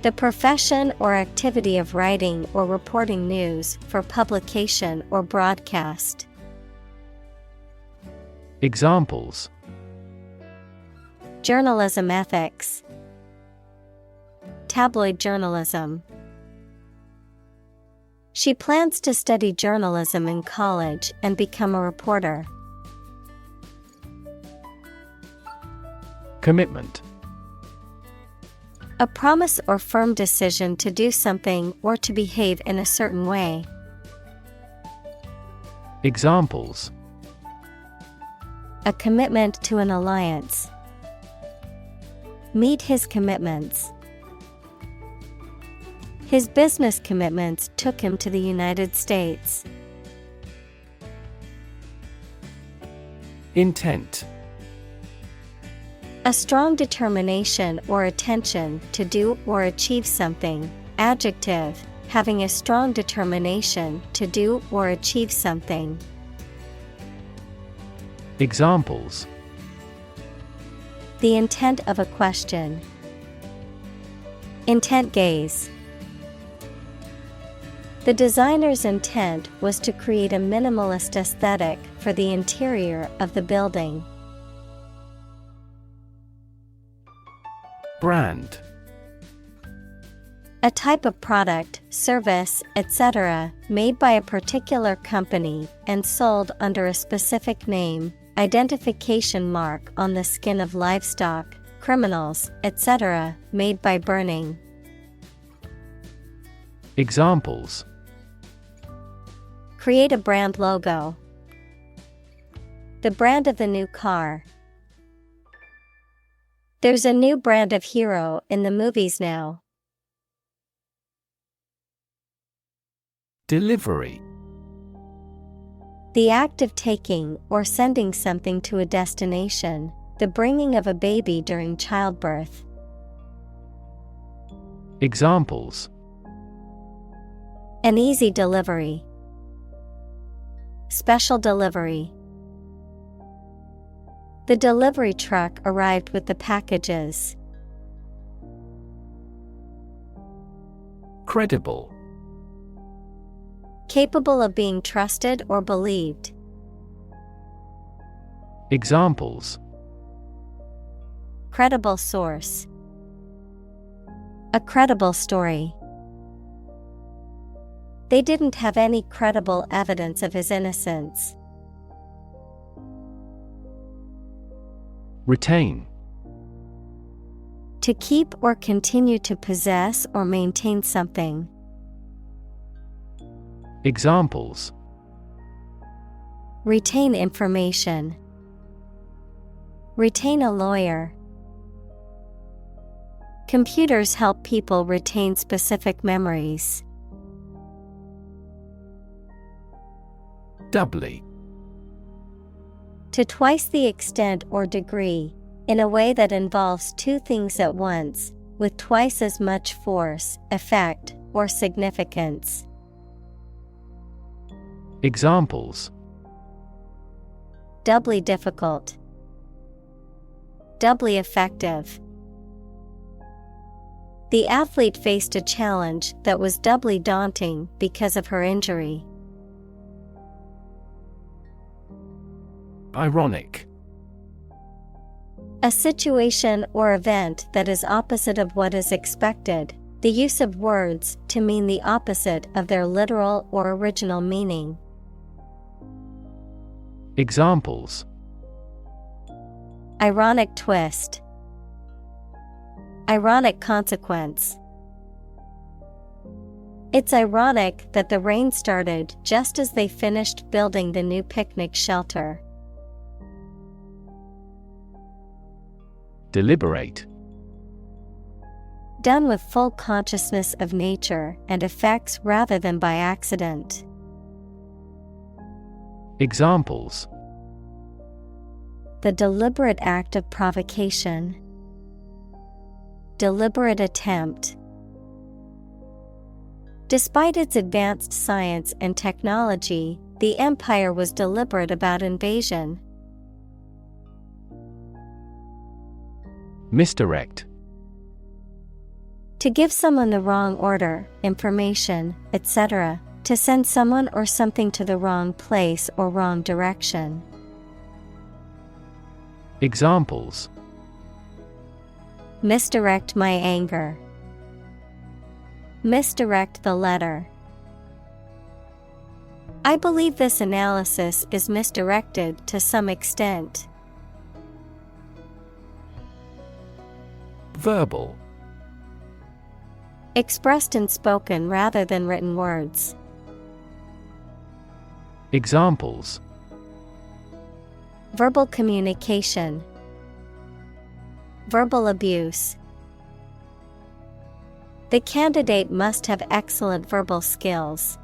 The profession or activity of writing or reporting news for publication or broadcast. Examples: Journalism ethics. Tabloid journalism. She plans to study journalism in college and become a reporter. Commitment: A promise or firm decision to do something or to behave in a certain way. Examples: A commitment to an alliance. Meet his commitments. His business commitments took him to the United States. Intent. A strong determination or attention to do or achieve something. Adjective, having a strong determination to do or achieve something. Examples: The intent of a question. Intent gaze. The designer's intent was to create a minimalist aesthetic for the interior of the building. Brand. A type of product, service, etc., made by a particular company and sold under a specific name, identification mark on the skin of livestock, criminals, etc., made by burning. Examples: Create a brand logo. The brand of the new car. There's a new brand of hero in the movies now. Delivery. The act of taking or sending something to a destination, the bringing of a baby during childbirth. Examples: An easy delivery. Special delivery. The delivery truck arrived with the packages. Credible. Capable of being trusted or believed. Examples: Credible source. A credible story. They didn't have any credible evidence of his innocence. Retain. To keep or continue to possess or maintain something. Examples: Retain information. Retain a lawyer. Computers help people retain specific memories. Doubly. To twice the extent or degree, in a way that involves two things at once, with twice as much force, effect, or significance. Examples: Doubly difficult. Doubly effective. The athlete faced a challenge that was doubly daunting because of her injury. Ironic. A situation or event that is opposite of what is expected, the use of words to mean the opposite of their literal or original meaning. Examples: Ironic twist. Ironic consequence. It's ironic that the rain started just as they finished building the new picnic shelter. Deliberate. Done with full consciousness of nature and effects rather than by accident. Examples: The deliberate act of provocation. Deliberate attempt. Despite its advanced science and technology, the empire was deliberate about invasion. Misdirect. To give someone the wrong order, information, etc. To send someone or something to the wrong place or wrong direction. Examples: Misdirect my anger. Misdirect the letter. I believe this analysis is misdirected to some extent. Verbal. Expressed in spoken rather than written words. Examples: Verbal communication. Verbal abuse. The candidate must have excellent verbal skills.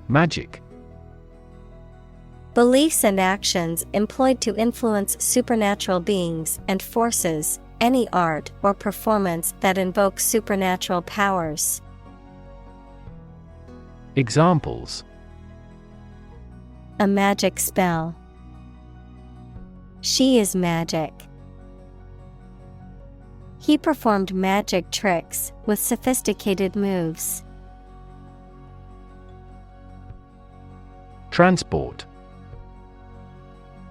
Magic. Beliefs and actions employed to influence supernatural beings and forces, any art or performance that invokes supernatural powers. Examples: A magic spell. She is magic. He performed magic tricks with sophisticated moves. Transport.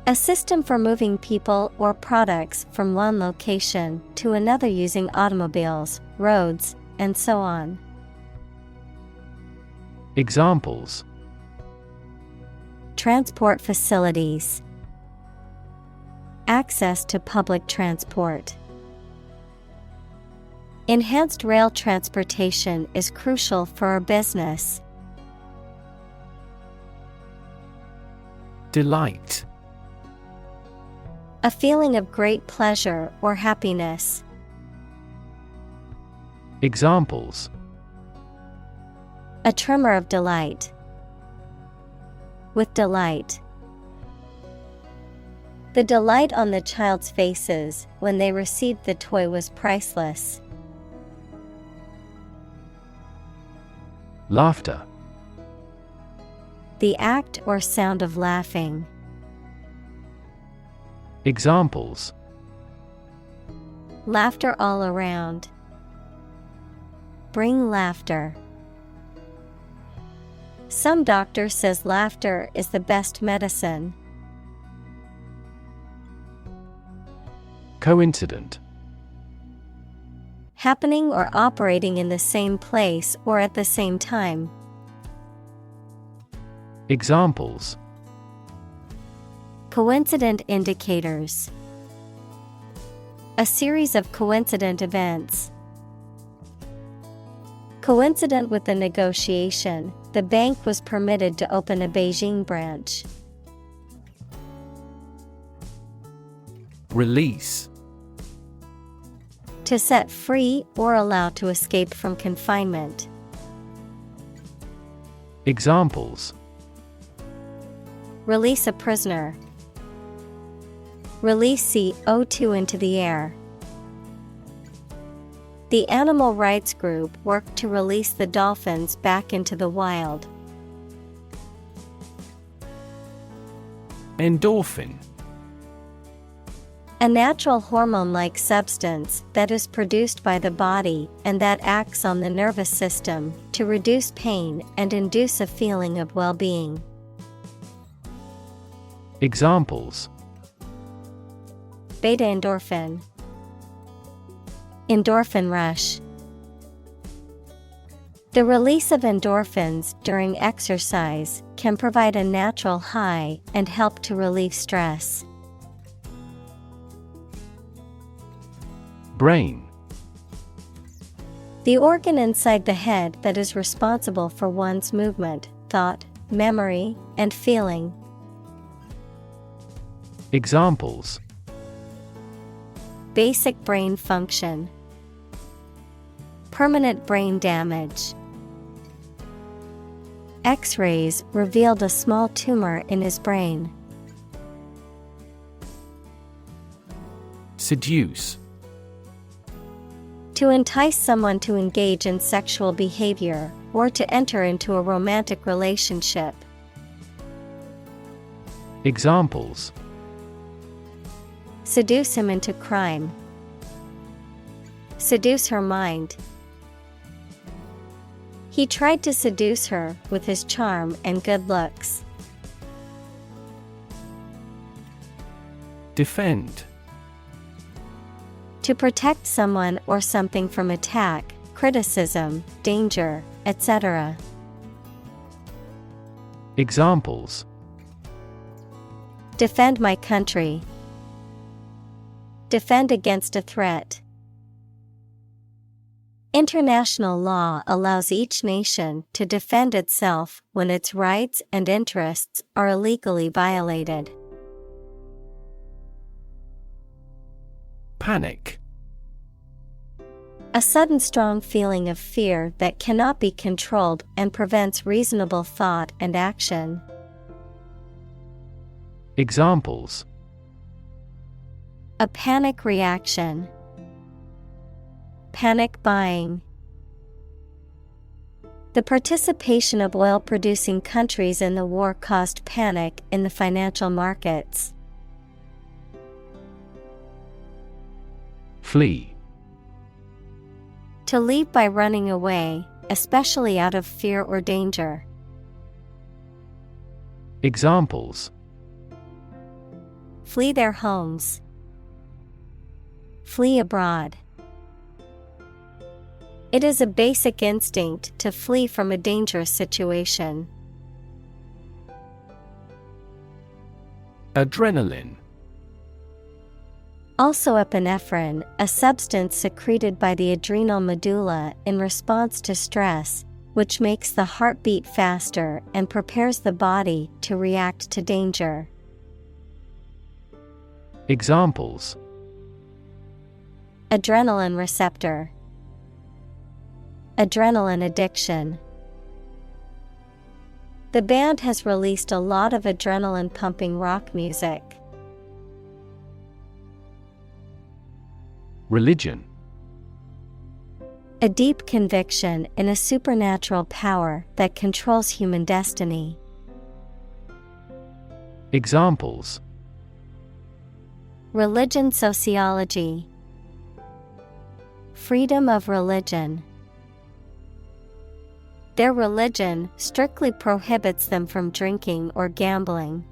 A system for moving people or products from one location to another using automobiles, roads, and so on. Examples: Transport facilities. Access to public transport. Enhanced rail transportation is crucial for our business. Delight. A feeling of great pleasure or happiness. Examples: A tremor of delight. With delight. The delight on the child's faces when they received the toy was priceless. Laughter. The act or sound of laughing. Examples: Laughter all around. Bring laughter. Some doctor says laughter is the best medicine. Coincident. Happening or operating in the same place or at the same time. Examples: Coincident indicators. A series of coincident events. Coincident with the negotiation, the bank was permitted to open a Beijing branch. Release. To set free or allow to escape from confinement. Examples: Release a prisoner. Release CO2 into the air. The animal rights group worked to release the dolphins back into the wild. Endorphin. A natural hormone-like substance that is produced by the body and that acts on the nervous system to reduce pain and induce a feeling of well-being. Examples: Beta-endorphin. Endorphin rush. The release of endorphins during exercise can provide a natural high and help to relieve stress. Brain. The organ inside the head that is responsible for one's movement, thought, memory, and feeling. Examples: Basic brain function. Permanent brain damage. X-rays revealed a small tumor in his brain. Seduce. To entice someone to engage in sexual behavior or to enter into a romantic relationship. Examples: Seduce him into crime. Seduce her mind. He tried to seduce her with his charm and good looks. Defend. To protect someone or something from attack, criticism, danger, etc. Examples: Defend my country. Defend against a threat. International law allows each nation to defend itself when its rights and interests are illegally violated. Panic. A sudden strong feeling of fear that cannot be controlled and prevents reasonable thought and action. Examples: a panic reaction, panic buying. The participation of oil-producing countries in the war caused panic in the financial markets. Flee. To leave by running away, especially out of fear or danger. Examples: Flee their homes. Flee abroad. It is a basic instinct to flee from a dangerous situation. Adrenaline. Also epinephrine, a substance secreted by the adrenal medulla in response to stress, which makes the heart beat faster and prepares the body to react to danger. Examples: Adrenaline receptor. Adrenaline addiction. The band has released a lot of adrenaline-pumping rock music. Religion. A deep conviction in a supernatural power that controls human destiny. Examples: Religion sociology. Freedom of religion. Their religion strictly prohibits them from drinking or gambling.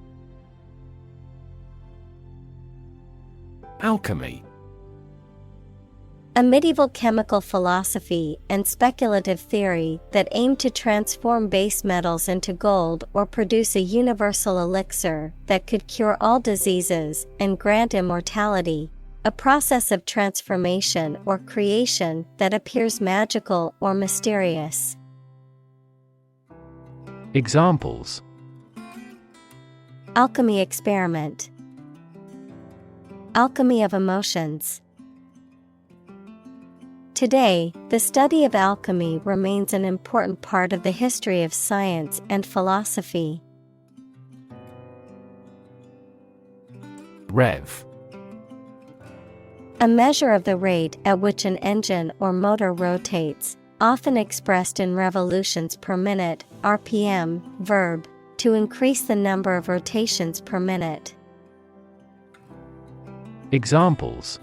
Alchemy. A medieval chemical philosophy and speculative theory that aimed to transform base metals into gold or produce a universal elixir that could cure all diseases and grant immortality, a process of transformation or creation that appears magical or mysterious. Examples: Alchemy experiment. Alchemy of emotions. Today, the study of alchemy remains an important part of the history of science and philosophy. Rev. A measure of the rate at which an engine or motor rotates, often expressed in revolutions per minute, RPM, verb, to increase the number of rotations per minute. Examples: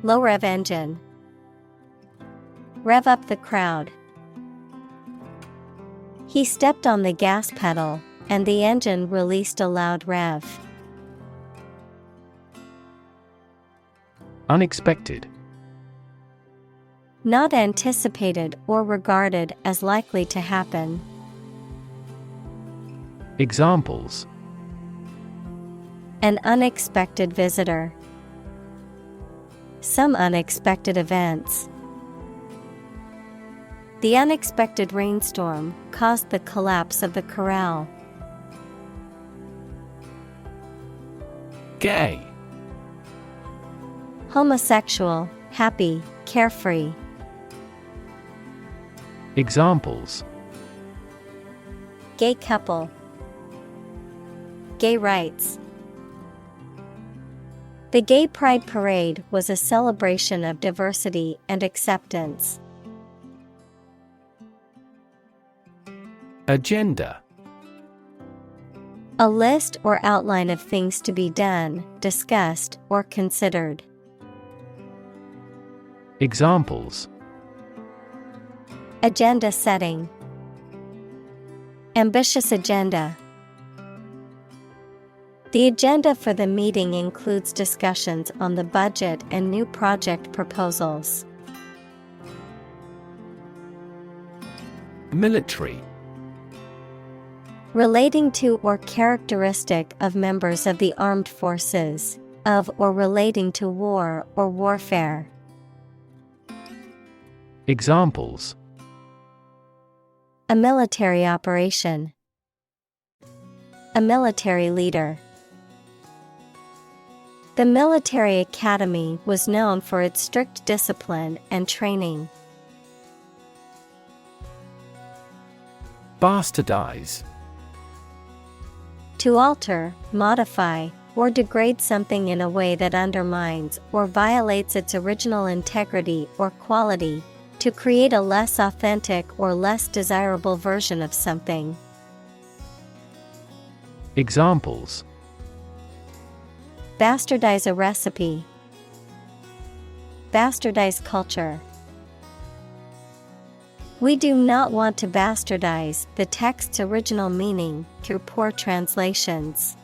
Low rev engine. Rev up the crowd. He stepped on the gas pedal, and the engine released a loud rev. Unexpected. Not anticipated or regarded as likely to happen. Examples: An unexpected visitor. Some unexpected events. The unexpected rainstorm caused the collapse of the corral. Gay. Homosexual, happy, carefree. Examples: Gay couple. Gay rights. The Gay Pride Parade was a celebration of diversity and acceptance. Agenda. A list or outline of things to be done, discussed, or considered. Examples: Agenda setting. Ambitious agenda. The agenda for the meeting includes discussions on the budget and new project proposals. Military. Relating to or characteristic of members of the armed forces, of or relating to war or warfare. Examples: A military operation. A military leader. The military academy was known for its strict discipline and training. Bastardize. To alter, modify, or degrade something in a way that undermines or violates its original integrity or quality. To create a less authentic or less desirable version of something. Examples: Bastardize a recipe. Bastardize culture. We do not want to bastardize the text's original meaning through poor translations.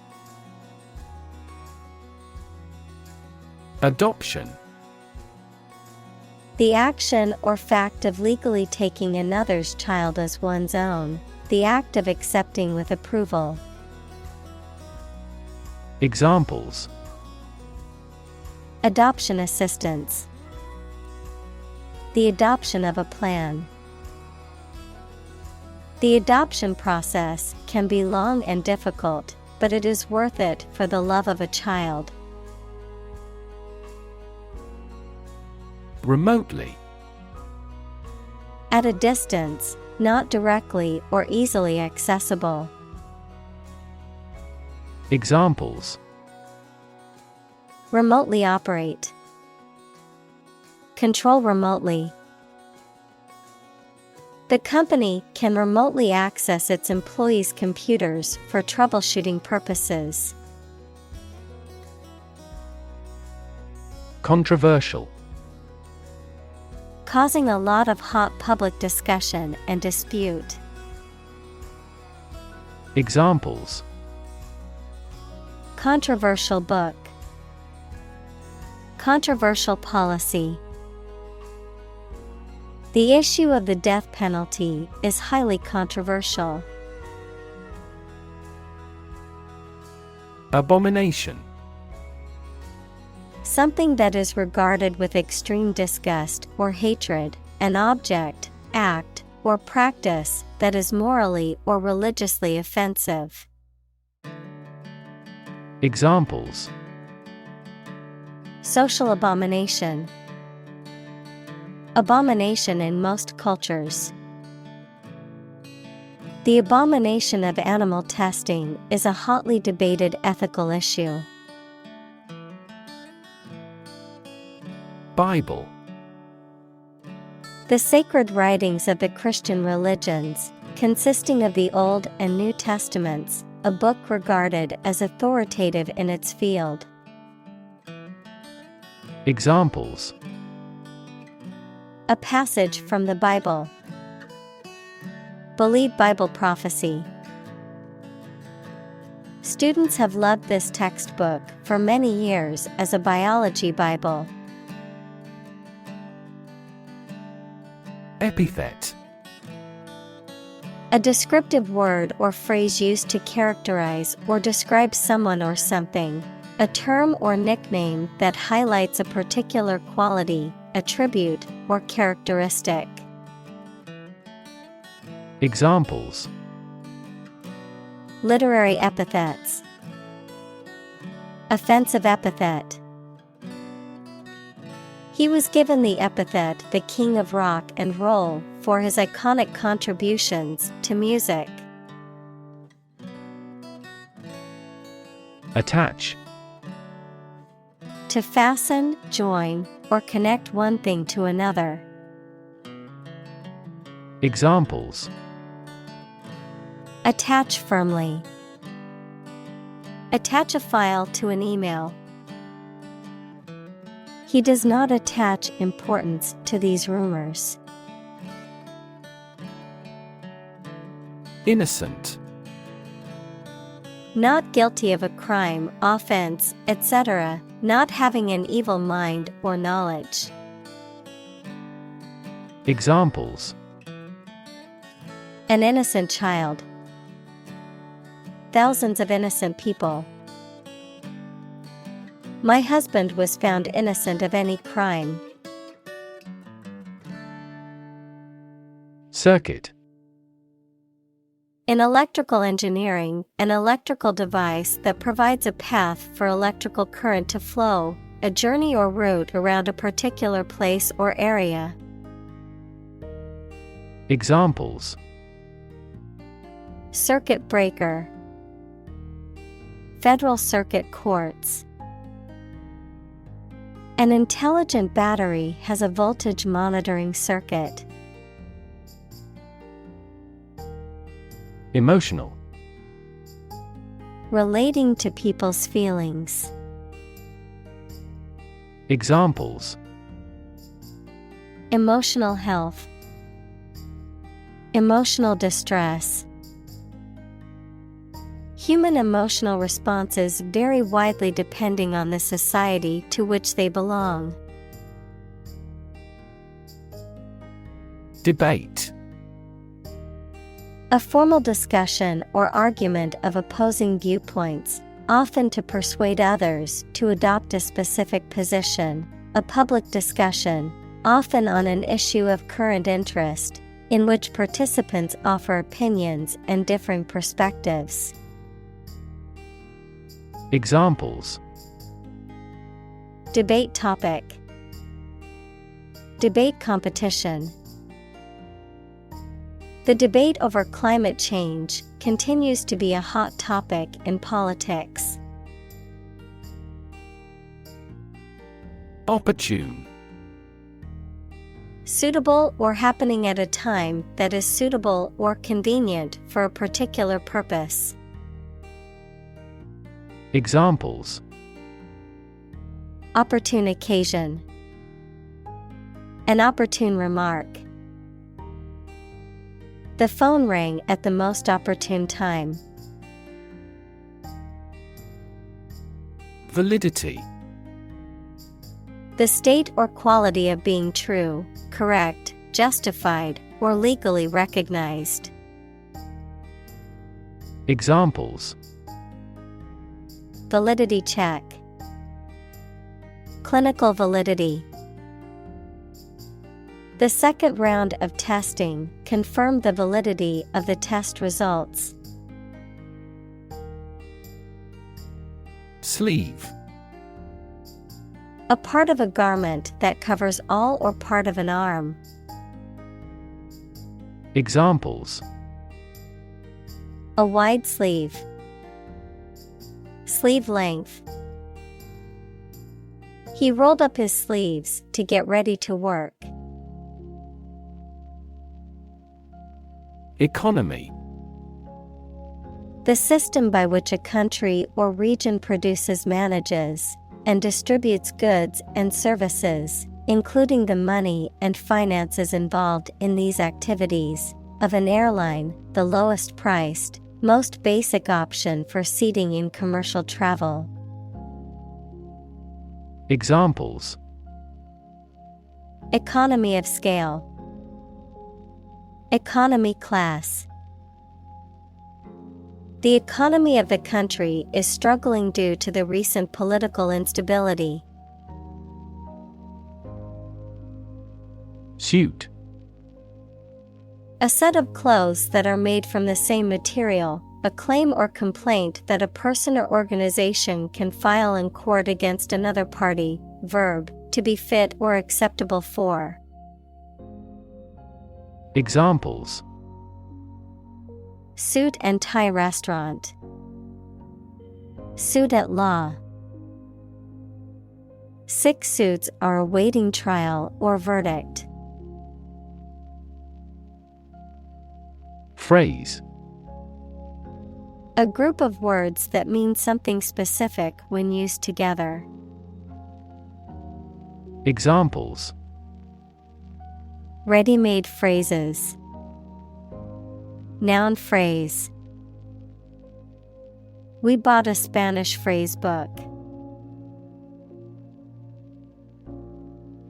Adoption. The action or fact of legally taking another's child as one's own. The act of accepting with approval. Examples: Adoption assistance. The adoption of a plan. The adoption process can be long and difficult, but it is worth it for the love of a child. Remotely. At a distance, not directly or easily accessible. Examples: Remotely operate. Control remotely. The company can remotely access its employees' computers for troubleshooting purposes. Controversial. Causing a lot of hot public discussion and dispute. Examples: Controversial book. Controversial policy. The issue of the death penalty is highly controversial. Abomination. Something that is regarded with extreme disgust or hatred, an object, act, or practice that is morally or religiously offensive. Examples: Social abomination. Abomination in most cultures. The abomination of animal testing is a hotly debated ethical issue. Bible. The sacred writings of the Christian religions, consisting of the Old and New Testaments, a book regarded as authoritative in its field. Examples: A passage from the Bible. Believe Bible prophecy. Students have loved this textbook for many years as a biology Bible. Epithet. A descriptive word or phrase used to characterize or describe someone or something. A term or nickname that highlights a particular quality, attribute, or characteristic. Examples: Literary epithets. Offensive epithet. He was given the epithet the King of Rock and Roll for his iconic contributions to music. Attach. To fasten, join, or connect one thing to another. Examples: Attach firmly. Attach a file to an email. He does not attach importance to these rumors. Innocent. Not guilty of a crime, offense, etc., not having an evil mind or knowledge. Examples: An innocent child. Thousands of innocent people. My husband was found innocent of any crime. Circuit. In electrical engineering, an electrical device that provides a path for electrical current to flow, a journey or route around a particular place or area. Examples: Circuit breaker. Federal Circuit Courts. An intelligent battery has a voltage monitoring circuit. Emotional. Relating to people's feelings. Examples: Emotional health. Emotional distress. Human emotional responses vary widely depending on the society to which they belong. Debate. A formal discussion or argument of opposing viewpoints, often to persuade others to adopt a specific position. A public discussion, often on an issue of current interest, in which participants offer opinions and differing perspectives. Examples: Debate topic. Debate competition. The debate over climate change continues to be a hot topic in politics. Opportune. Suitable or happening at a time that is suitable or convenient for a particular purpose. Examples: Opportune occasion. An opportune remark. The phone rang at the most opportune time. Validity. The state or quality of being true, correct, justified, or legally recognized. Examples: Validity check. Clinical validity. The second round of testing confirmed the validity of the test results. Sleeve. A part of a garment that covers all or part of an arm. Examples: A wide sleeve. Sleeve length. He rolled up his sleeves to get ready to work. Economy. The system by which a country or region produces, manages, and distributes goods and services, including the money and finances involved in these activities, of an airline, the lowest priced, most basic option for seating in commercial travel. Examples: Economy of scale. Economy class. The economy of the country is struggling due to the recent political instability. Suit. A set of clothes that are made from the same material, a claim or complaint that a person or organization can file in court against another party. Verb, to be fit or acceptable for. Examples: Suit and tie restaurant. Suit at law. 6 suits are awaiting trial or verdict. Phrase. A group of words that mean something specific when used together. Examples: Ready-made phrases. Noun phrase. We bought a Spanish phrase book.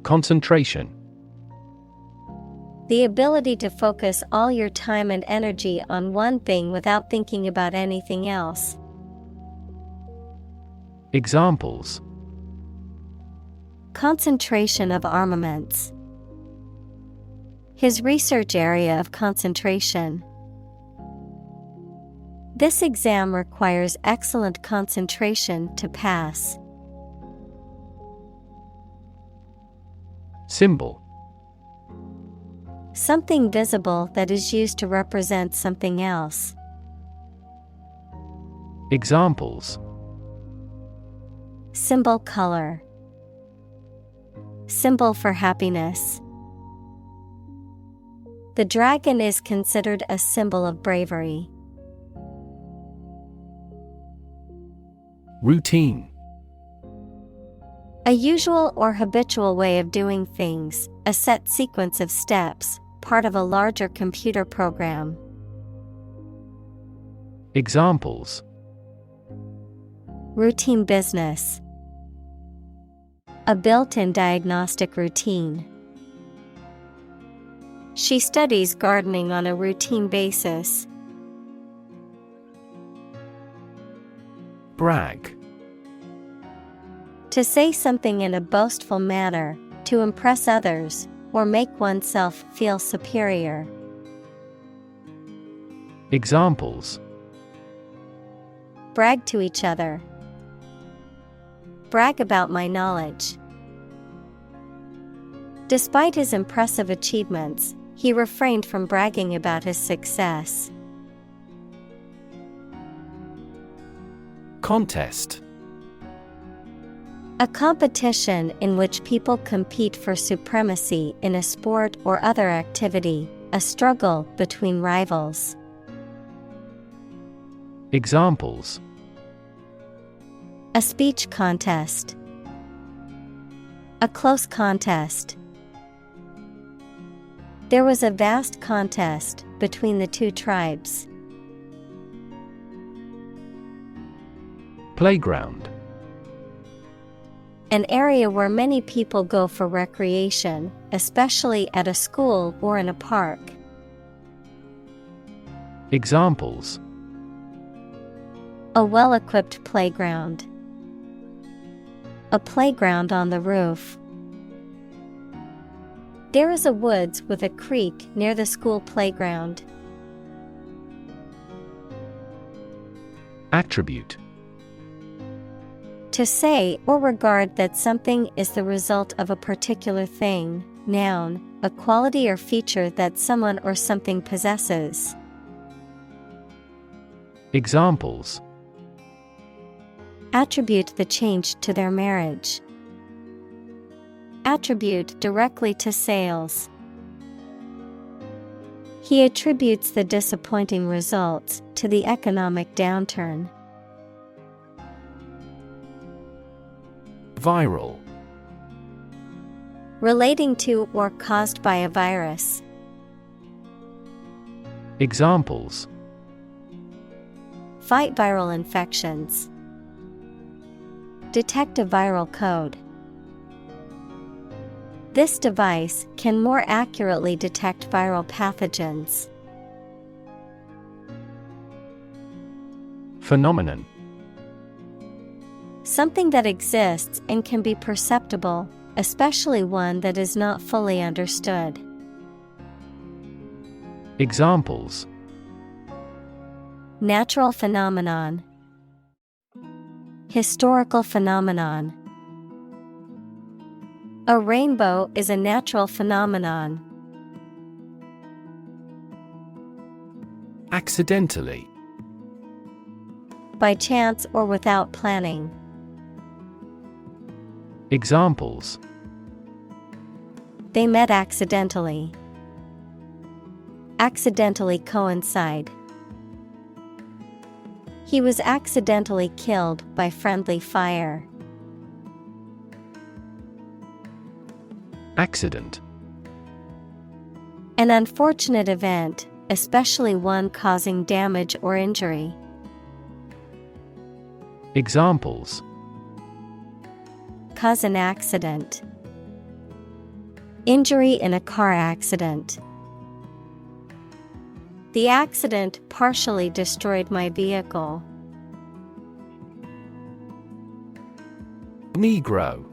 Concentration. The ability to focus all your time and energy on one thing without thinking about anything else. Examples: Concentration of armaments. His research area of concentration. This exam requires excellent concentration to pass. Symbol. Something visible that is used to represent something else. Examples: Symbol color. Symbol for happiness. The dragon is considered a symbol of bravery. Routine. A usual or habitual way of doing things, a set sequence of steps, part of a larger computer program. Examples: Routine business. A built-in diagnostic routine. She studies gardening on a routine basis. Brag. To say something in a boastful manner, to impress others, or make oneself feel superior. Examples: Brag to each other. Brag about my knowledge. Despite his impressive achievements, he refrained from bragging about his success. Contest. A competition in which people compete for supremacy in a sport or other activity, a struggle between rivals. Examples: A speech contest. A close contest. There was a vast contest between the two tribes. Playground. An area where many people go for recreation, especially at a school or in a park. Examples: A well-equipped playground. A playground on the roof. There is a woods with a creek near the school playground. Attribute. To say or regard that something is the result of a particular thing, noun, a quality or feature that someone or something possesses. Examples: Attribute the change to their marriage. Attribute directly to sales. He attributes the disappointing results to the economic downturn. Viral. Relating to or caused by a virus. Examples: Fight viral infections. Detect a viral code. This device can more accurately detect viral pathogens. Phenomenon. Something that exists and can be perceptible, especially one that is not fully understood. Examples: Natural phenomenon. Historical phenomenon. A rainbow is a natural phenomenon. Accidentally. By chance or without planning. Examples: They met accidentally. Accidentally coincide. He was accidentally killed by friendly fire. Accident. An unfortunate event, especially one causing damage or injury. Examples: Cause an accident. Injury in a car accident. The accident partially destroyed my vehicle. Negro.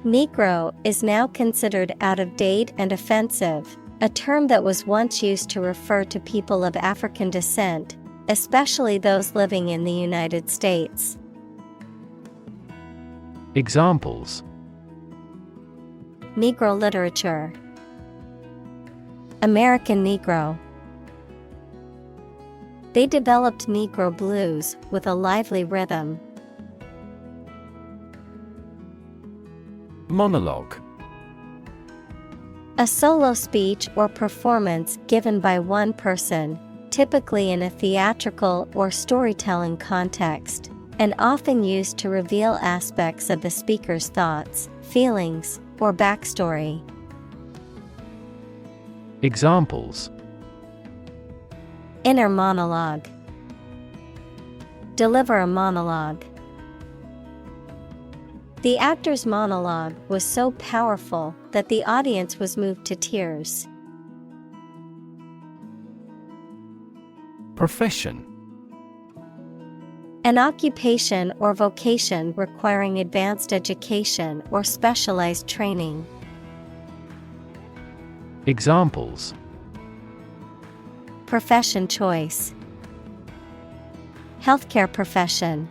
Negro is now considered out of date and offensive, a term that was once used to refer to people of African descent, especially those living in the United States. Examples: Negro literature. American Negro. They developed Negro blues with a lively rhythm. Monologue. A solo speech or performance given by one person, typically in a theatrical or storytelling context, and often used to reveal aspects of the speaker's thoughts, feelings, or backstory. Examples: Inner monologue. Deliver a monologue. The actor's monologue was so powerful that the audience was moved to tears. Profession. An occupation or vocation requiring advanced education or specialized training. Examples: Profession choice. Healthcare profession.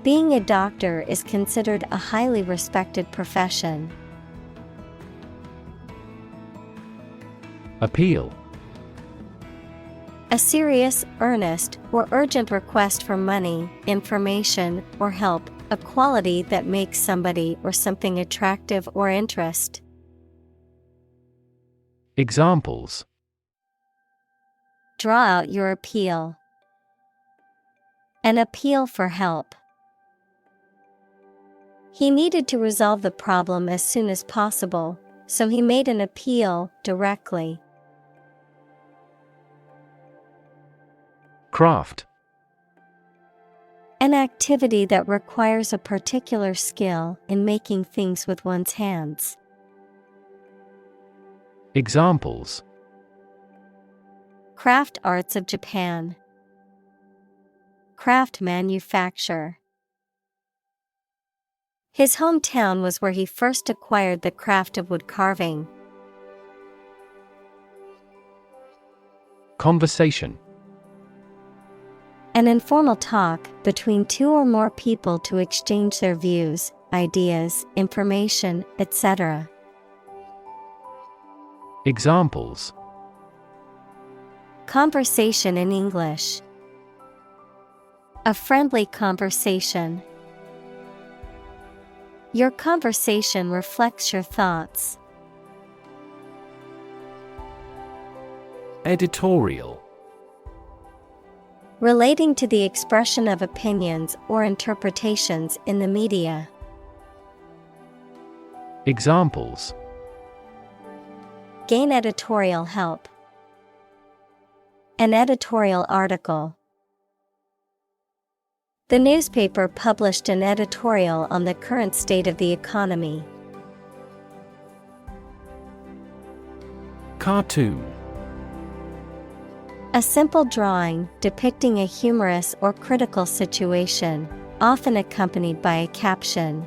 Being a doctor is considered a highly respected profession. Appeal. A serious, earnest, or urgent request for money, information, or help, a quality that makes somebody or something attractive or interest. Examples: Draw out your appeal. An appeal for help. He needed to resolve the problem as soon as possible, so he made an appeal directly. Craft. An activity that requires a particular skill in making things with one's hands. Examples: Craft arts of Japan. Craft manufacture. His hometown was where he first acquired the craft of wood carving. Conversation. An informal talk between two or more people to exchange their views, ideas, information, etc. Examples: Conversation in English. A friendly conversation. Your conversation reflects your thoughts. Editorial. Relating to the expression of opinions or interpretations in the media. Examples: Gain editorial help. An editorial article. The newspaper published an editorial on the current state of the economy. Cartoon. A simple drawing depicting a humorous or critical situation, often accompanied by a caption.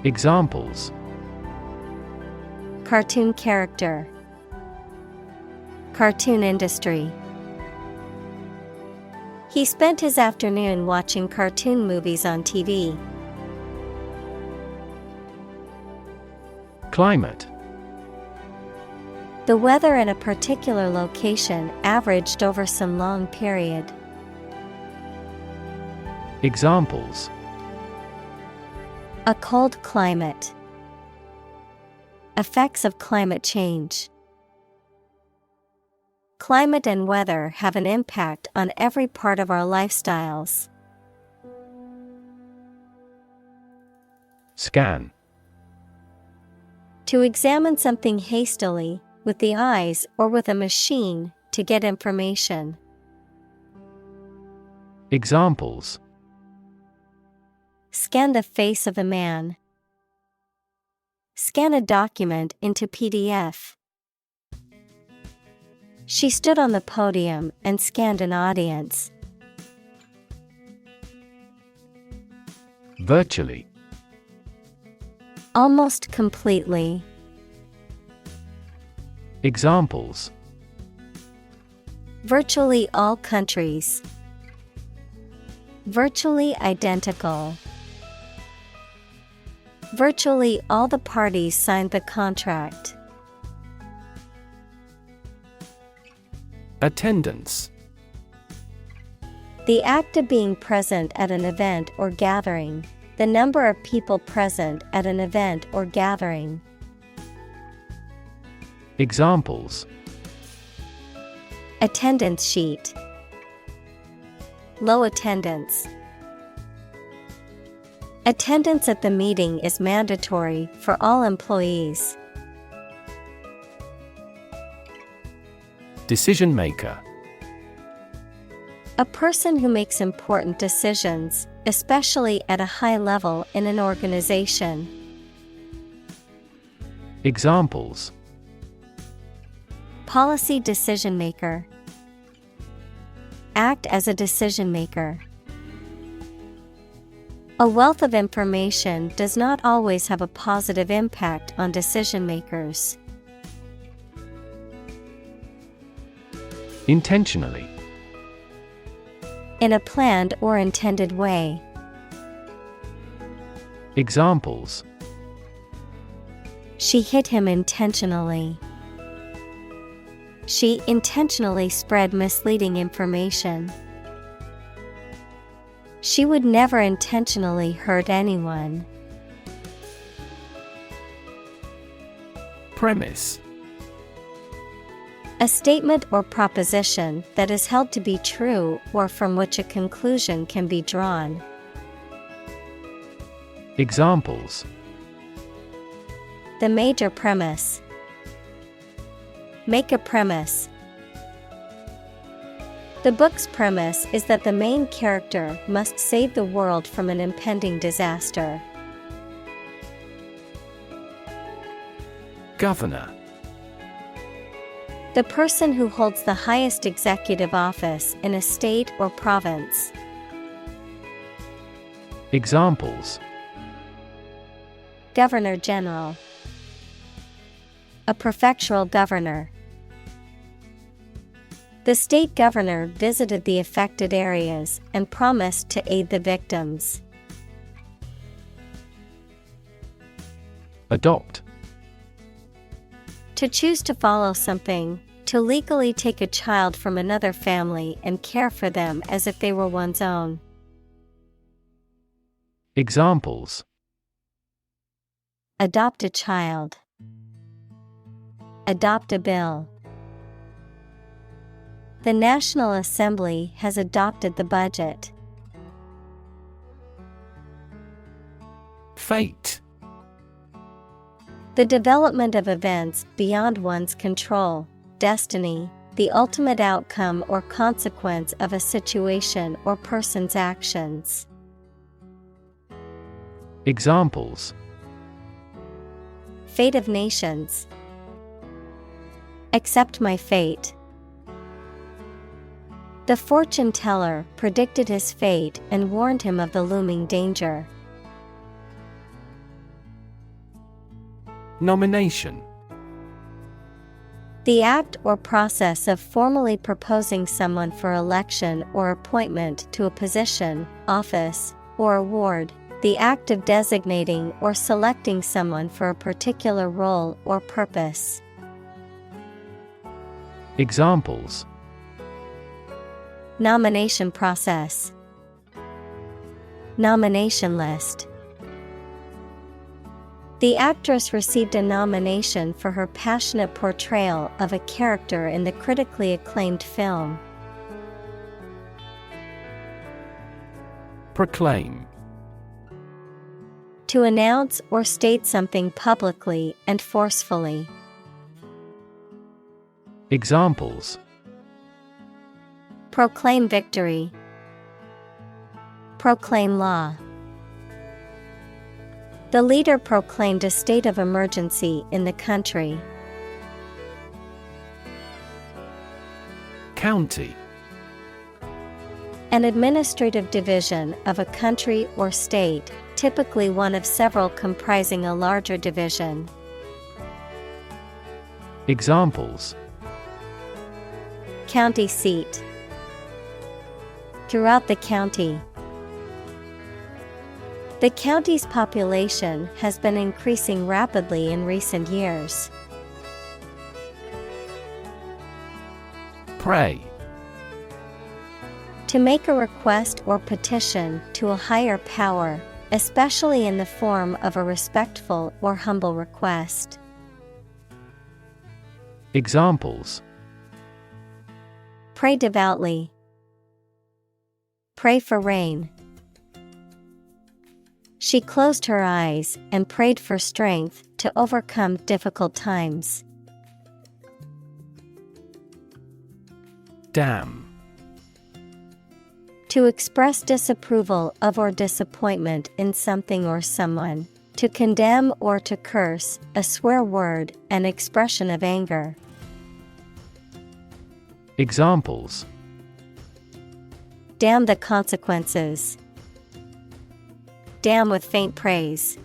Examples: Cartoon character. Cartoon industry. He spent his afternoon watching cartoon movies on TV. Climate. The weather in a particular location averaged over some long period. Examples: A cold climate. Effects of climate change. Climate and weather have an impact on every part of our lifestyles. Scan. To examine something hastily, with the eyes or with a machine, to get information. Examples: Scan the face of a man. Scan a document into PDF. She stood on the podium and scanned an audience. Virtually. Almost completely. Examples: Virtually all countries. Virtually identical. Virtually all the parties signed the contract. Attendance. The act of being present at an event or gathering. The number of people present at an event or gathering. Examples: Attendance sheet. Low attendance. Attendance at the meeting is mandatory for all employees. Decision maker. A person who makes important decisions, especially at a high level in an organization. Examples: Policy decision maker. Act as a decision maker. A wealth of information does not always have a positive impact on decision makers. Intentionally. In a planned or intended way. Examples: She hit him intentionally. She intentionally spread misleading information. She would never intentionally hurt anyone. Premise. A statement or proposition that is held to be true or from which a conclusion can be drawn. Examples: The major premise. Make a premise. The book's premise is that the main character must save the world from an impending disaster. Governor. The person who holds the highest executive office in a state or province. Examples: Governor General. A prefectural governor. The state governor visited the affected areas and promised to aid the victims. Adopt. To choose to follow something, to legally take a child from another family and care for them as if they were one's own. Examples: Adopt a child. Adopt a bill. The National Assembly has adopted the budget. Fate. The development of events beyond one's control, destiny, the ultimate outcome or consequence of a situation or person's actions. Examples: Fate of nations. Accept my fate. The fortune teller predicted his fate and warned him of the looming danger. Nomination. The act or process of formally proposing someone for election or appointment to a position, office, or award. The act of designating or selecting someone for a particular role or purpose. Examples: Nomination process. Nomination list. The actress received a nomination for her passionate portrayal of a character in the critically acclaimed film. Proclaim. To announce or state something publicly and forcefully. Examples: Proclaim victory. Proclaim law. The leader proclaimed a state of emergency in the country. County. An administrative division of a country or state, typically one of several comprising a larger division. Examples: County seat. Throughout the county. The county's population has been increasing rapidly in recent years. Pray. To make a request or petition to a higher power, especially in the form of a respectful or humble request. Examples: Pray devoutly. Pray for rain. She closed her eyes and prayed for strength to overcome difficult times. Damn. To express disapproval of or disappointment in something or someone. To condemn or to curse, a swear word, an expression of anger. Examples: Damn the consequences. Damn with faint praise.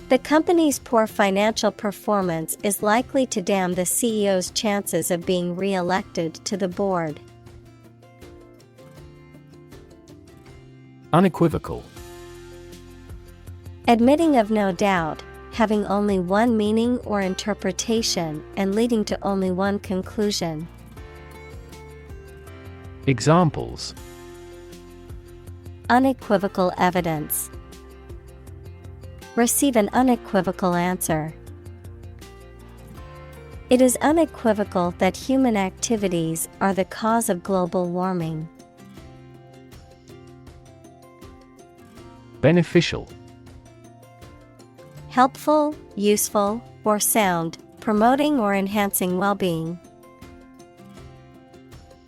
The company's poor financial performance is likely to damn the CEO's chances of being re-elected to the board. Unequivocal. Admitting of no doubt, having only one meaning or interpretation and leading to only one conclusion. Examples: Unequivocal evidence. Receive an unequivocal answer. It is unequivocal that human activities are the cause of global warming. Beneficial. Helpful, useful, or sound, promoting or enhancing well-being.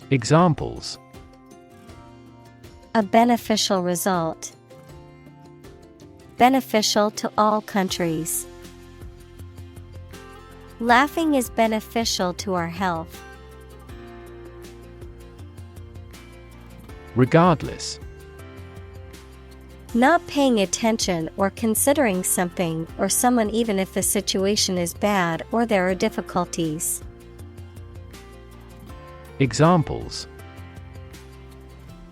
Examples: A beneficial result. Beneficial to all countries. Laughing is beneficial to our health. Regardless. Not paying attention or considering something or someone even if the situation is bad or there are difficulties. Examples: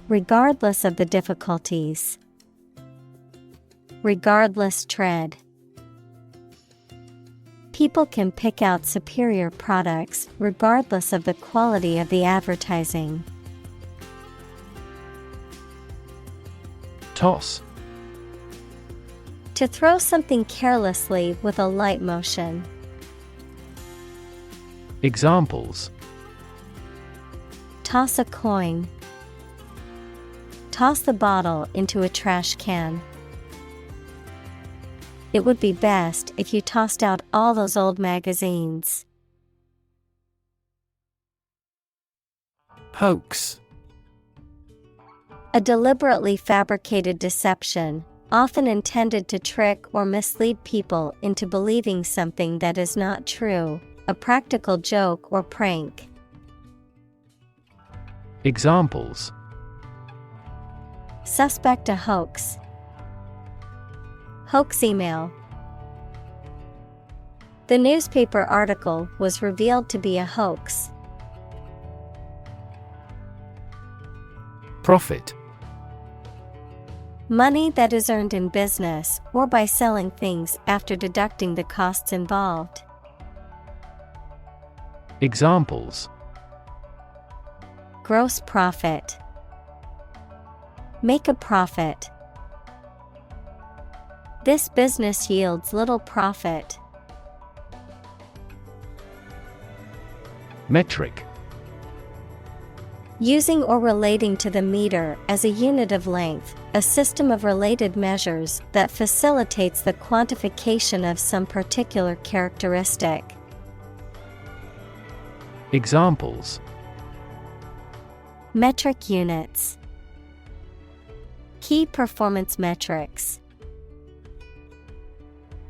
Regardless of the difficulties. Regardless tread. People can pick out superior products regardless of the quality of the advertising. Toss. To throw something carelessly with a light motion. Examples: Toss a coin. Toss the bottle into a trash can. It would be best if you tossed out all those old magazines. Hoax. A deliberately fabricated deception, often intended to trick or mislead people into believing something that is not true, a practical joke or prank. Examples: Suspect a hoax. Hoax email. The newspaper article was revealed to be a hoax. Profit. Money that is earned in business or by selling things after deducting the costs involved. Examples: Gross profit. Make a profit. This business yields little profit. Metric. Using or relating to the meter as a unit of length, a system of related measures that facilitates the quantification of some particular characteristic. Examples: Metric units. Key performance metrics.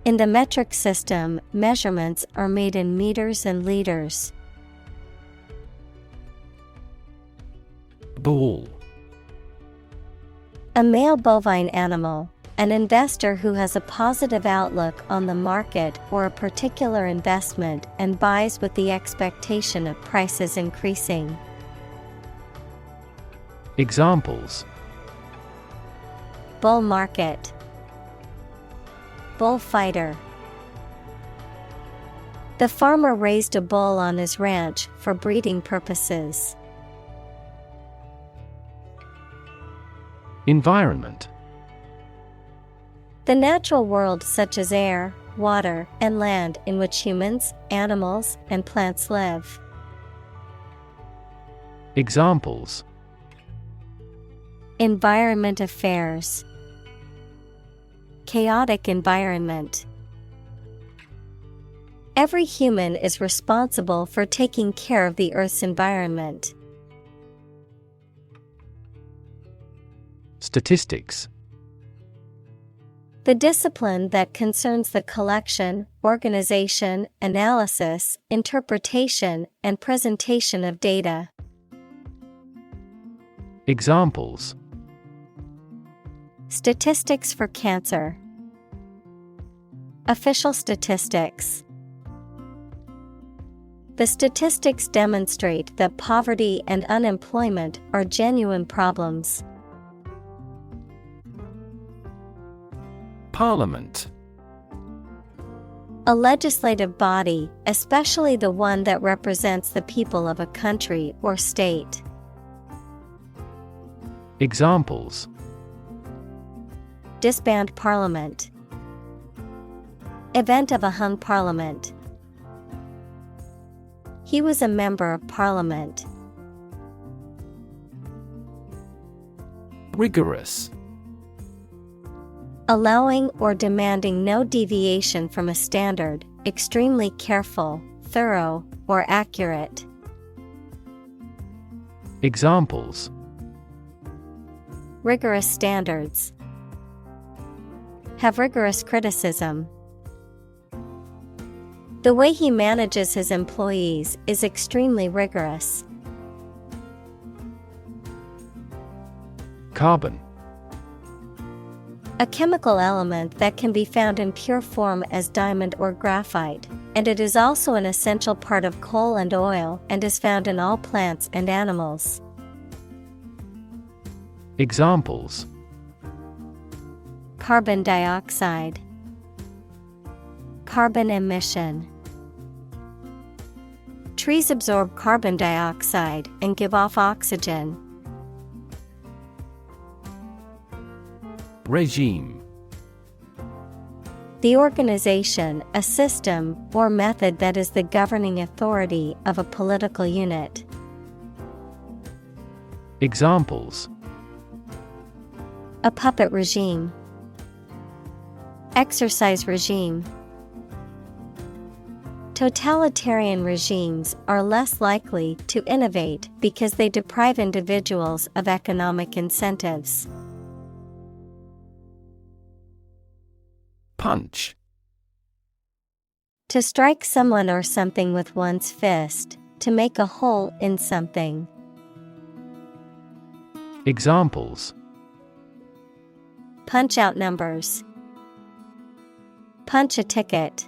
In the metric system, measurements are made in meters and liters. Bull. A male bovine animal, an investor who has a positive outlook on the market or a particular investment and buys with the expectation of prices increasing. Examples: Bull market. Bullfighter. The farmer raised a bull on his ranch for breeding purposes. Environment. The natural world such as air, water, and land in which humans, animals, and plants live. Examples. Environment affairs. Chaotic environment. Every human is responsible for taking care of the Earth's environment. Statistics. The discipline that concerns the collection, organization, analysis, interpretation, and presentation of data. Examples. Statistics for cancer. Official statistics. The statistics demonstrate that poverty and unemployment are genuine problems. Parliament. A legislative body, especially the one that represents the people of a country or state. Examples. Disband parliament. Event of a hung parliament. He was a member of parliament. Rigorous. Allowing or demanding no deviation from a standard, extremely careful, thorough, or accurate. Examples. Rigorous standards. Have rigorous criticism. The way he manages his employees is extremely rigorous. Carbon. A chemical element that can be found in pure form as diamond or graphite, and it is also an essential part of coal and oil and is found in all plants and animals. Examples. Carbon dioxide. Carbon emission. Trees absorb carbon dioxide and give off oxygen. Regime. The organization, a system, or method that is the governing authority of a political unit. Examples. A puppet regime. Exercise regime. Totalitarian regimes are less likely to innovate because they deprive individuals of economic incentives. Punch. To strike someone or something with one's fist, to make a hole in something. Examples. Punch out numbers. Punch a ticket.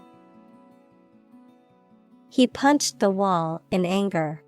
He punched the wall in anger.